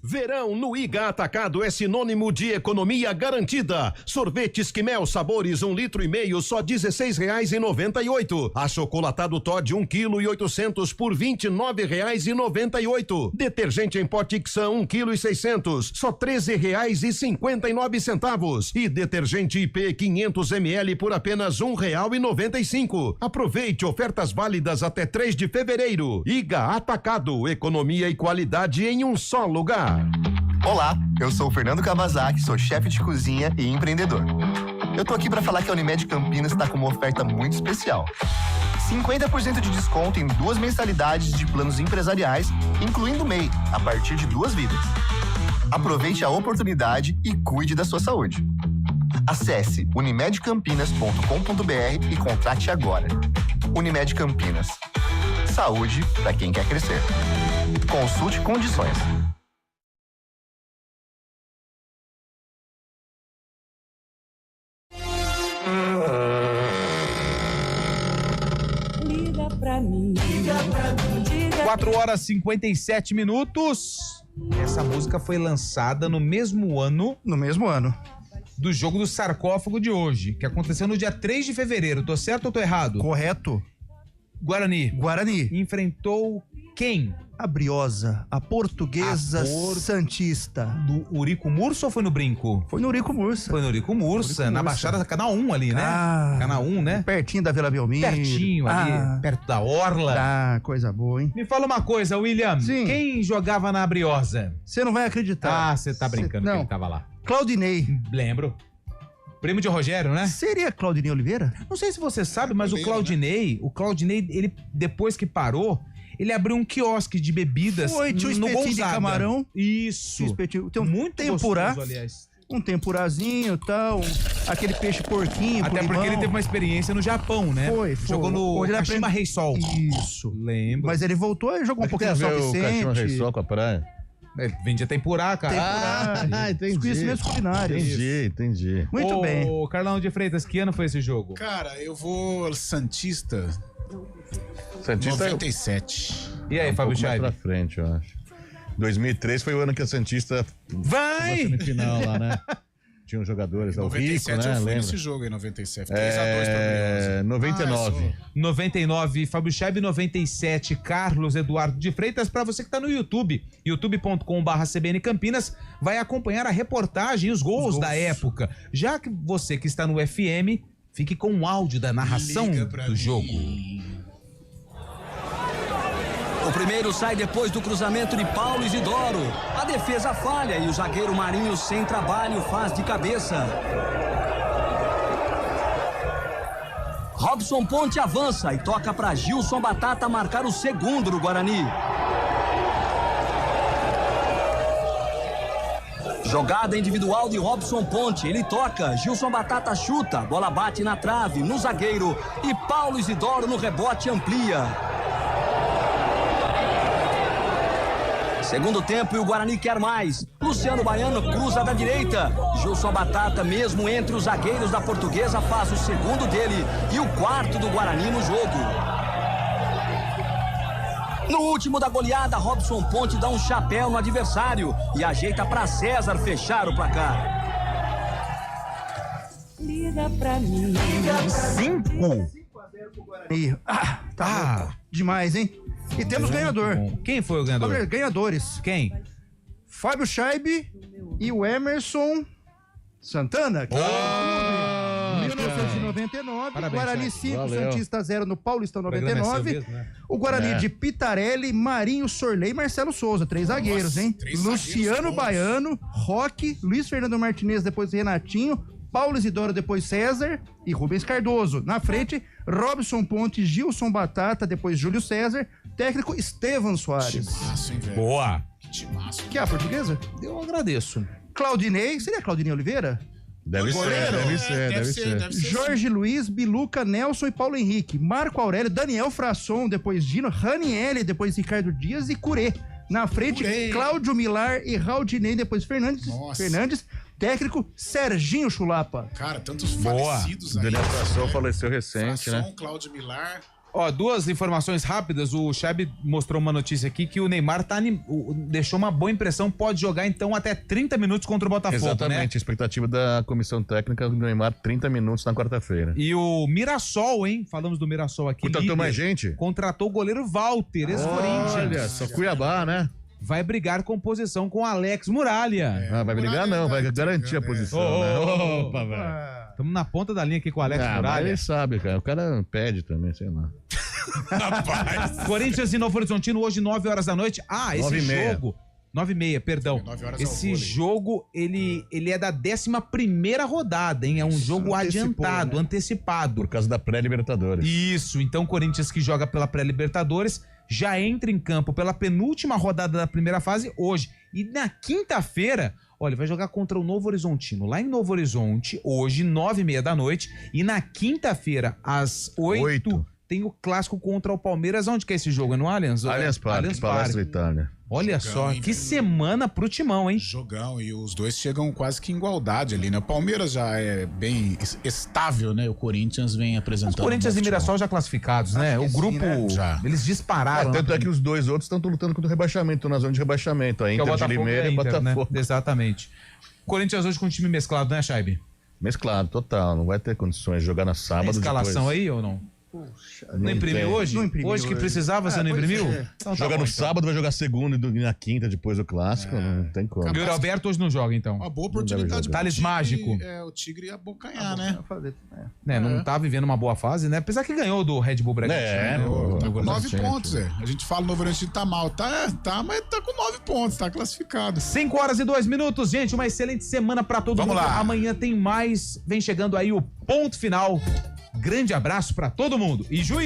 Verão no Iga Atacado é sinônimo de economia garantida. Sorvetes Quimel sabores 1,5 litro, só R$16,98. Achocolatado Toddy 1,8 kg por R$29,98. Detergente em pó Tixan 1,6 kg, só R$13,59. E detergente IP 500 ml por apenas R$1,95. Aproveite ofertas válidas até 3 de fevereiro. Iga Atacado, economia e qualidade em um só lugar. Olá, eu sou o Fernando Kawasaki, sou chefe de cozinha e empreendedor. Eu tô aqui para falar que a Unimed Campinas está com uma oferta muito especial. 50% de desconto em 2 mensalidades de planos empresariais, incluindo MEI, a partir de 2 vidas. Aproveite a oportunidade e cuide da sua saúde. Acesse unimedcampinas.com.br e contrate agora. Unimed Campinas. Saúde para quem quer crescer. Consulte condições. Liga pra mim. 4h57. Essa música foi lançada no mesmo ano. Do jogo do Sarcófago de hoje, que aconteceu no dia 3 de fevereiro. Tô certo ou tô errado? Correto. Guarani. Enfrentou quem? A Briosa, a Portuguesa Santista. Do Urico Mursa ou foi no Brinco? Foi no Urico Mursa. Na Baixada Canal 1 ali, né? Canal 1, né? Pertinho da Vila Belmiro. Pertinho ali, perto da Orla. Coisa boa, hein? Me fala uma coisa, William. Sim. Quem jogava na Briosa? Você não vai acreditar. Você tá brincando que ele tava lá. Claudinei. Lembro. Primo de Rogério, né? Seria Claudinei Oliveira? Não sei se você sabe, mas o Claudinei, ele depois que parou, ele abriu um quiosque de bebidas tinha um no espetinho Gonzaga. de camarão. Isso. Tem muito tempurá. Gostoso, aliás. Um tempurazinho e tal, aquele peixe porquinho. Até porque ele teve uma experiência no Japão, né? Foi. Jogou no Kashima Reysol. Isso. Lembro. Mas ele voltou e jogou um pouquinho no São Vicente. O Kashima Reysol com a praia? Ele vendia tempurá, cara. Entendi. Conhecimentos culinários. Entendi. Muito bem. Ô, Carlão de Freitas, que ano foi esse jogo? Cara, eu vou Santista 97. E aí, Fábio mais Scheibe? pra frente, eu acho. 2003 foi o ano que a Santista vai semifinal lá, né? Tinham jogadores, o Rico, né? Eu fui Lembra? nesse jogo em 97. 3-2 pra 99. 99, Fábio Scheib, 97, Carlos Eduardo de Freitas. Pra você que tá no YouTube, youtube.com/CBN Campinas, vai acompanhar a reportagem e os gols da época. Já que você que está no FM, fique com o áudio da narração do jogo. O primeiro sai depois do cruzamento de Paulo Isidoro. A defesa falha e o zagueiro Marinho, sem trabalho, faz de cabeça. Robson Ponte avança e toca para Gilson Batata marcar o segundo do Guarani. Jogada individual de Robson Ponte, ele toca, Gilson Batata chuta, bola bate na trave, no zagueiro e Paulo Isidoro no rebote amplia. Segundo tempo e o Guarani quer mais. Luciano Baiano cruza da direita. Gilson Batata, mesmo entre os zagueiros da Portuguesa, faz o segundo dele e o quarto do Guarani no jogo. No último da goleada, Robson Ponte dá um chapéu no adversário e ajeita para César fechar o placar. Liga pra mim. 5. Tá demais, hein? E temos ganhador. Quem foi o ganhador? Ganhadores. Quem? Fábio Scheib e o Emerson Santana. Que 1999. Parabéns, Guarani Scheib. 5, Valeu. Santista 0 no Paulistão O programa é seu 99. mesmo, né? O Guarani É. de Pitarelli, Marinho, Sorley e Marcelo Souza. 3 zagueiros, hein? Luciano Baiano, Roque, Luiz Fernando Martinez, depois Renatinho, Paulo Isidoro, depois César e Rubens Cardoso. Na frente, Robson Ponte, Gilson Batata, depois Júlio César, técnico Estevan Soares. Boa. Que é a portuguesa? Eu agradeço. Claudinei, seria Claudinei Oliveira? Deve ser. Jorge Luiz, Biluca, Nelson e Paulo Henrique. Marco Aurélio, Daniel Frasson, depois Dino, Ranielli, depois Ricardo Dias e Curê. Na frente, Cláudio Milar e Raudinei, depois Fernandes. Técnico Serginho Chulapa. Cara, tantos falecidos aí. Daniel Frasson faleceu recente, né? Cláudio Milar. Ó, duas informações rápidas. O Scheib mostrou uma notícia aqui que o Neymar deixou uma boa impressão, pode jogar então até 30 minutos contra o Botafogo, Exatamente, né? a expectativa da comissão técnica do Neymar, 30 minutos na quarta-feira. E o Mirassol, hein? Falamos do Mirassol aqui. Contratou líder. mais gente? Contratou o goleiro Walter, ex-Corinthians. Olha, só Cuiabá, né? Vai brigar com posição com Alex Muralha. Vai brigar não, vai garantir a posição, né? Opa, velho. Estamos na ponta da linha aqui com o Alex Mas Muralha. ele sabe, cara. O cara pede também, sei lá. Corinthians e Novo Horizontino hoje 9 horas da noite. Esse 9h30. jogo 9h30, perdão. 9 horas Esse ao vôlei. jogo, ele é da 11ª rodada, hein? É um jogo adiantado, né? antecipado. Por causa da pré-Libertadores. Isso, então o Corinthians que joga pela pré-Libertadores já entra em campo pela penúltima rodada da primeira fase hoje. E na quinta-feira, olha, vai jogar contra o Novo Horizontino, lá em Novo Horizonte, hoje, 9h30 da noite. E na quinta-feira, às 8h, tem o clássico contra o Palmeiras. Onde que é esse jogo? É no Allianz? Allianz Parque, Palácio Itália. Olha só, que semana pro Timão, hein? Jogão, e os dois chegam quase que em igualdade ali, né? O Palmeiras já é bem estável, né? O Corinthians vem apresentando. Os Corinthians e Mirassol já classificados, né? O grupo, Já. eles dispararam. Tanto é que os dois outros estão lutando contra o rebaixamento, estão na zona de rebaixamento. A Que é o Inter de Botafogo Limeira e a e Inter, Botafogo. né? Exatamente. Corinthians hoje com um time mesclado, né, Scheib? Mesclado, total. Não vai ter condições de jogar na sábado. Tem escalação depois. aí ou não? Não tem. imprimiu hoje? Não imprimiu hoje que hoje. precisava, você não imprimiu? Então tá Joga bom, no então. sábado, vai jogar segunda e na quinta depois do clássico. Não tem como. E o Alberto hoje não joga, então. Uma boa oportunidade Thales pro Tigre, Mágico. o Tigre abocanhar, né? Né, não tá vivendo uma boa fase, né? Apesar que ganhou do Red Bull Bragantino. É, né? pô, Tá com 9 Bragantino, pontos, A gente fala no Novo Horizontino tá mal. Tá, mas tá com 9 pontos, tá classificado. 5 horas e 2 minutos, gente. Uma excelente semana pra todo Vamos mundo. lá. Amanhã tem mais. Vem chegando aí o ponto final. Grande abraço pra todo mundo. E juízo.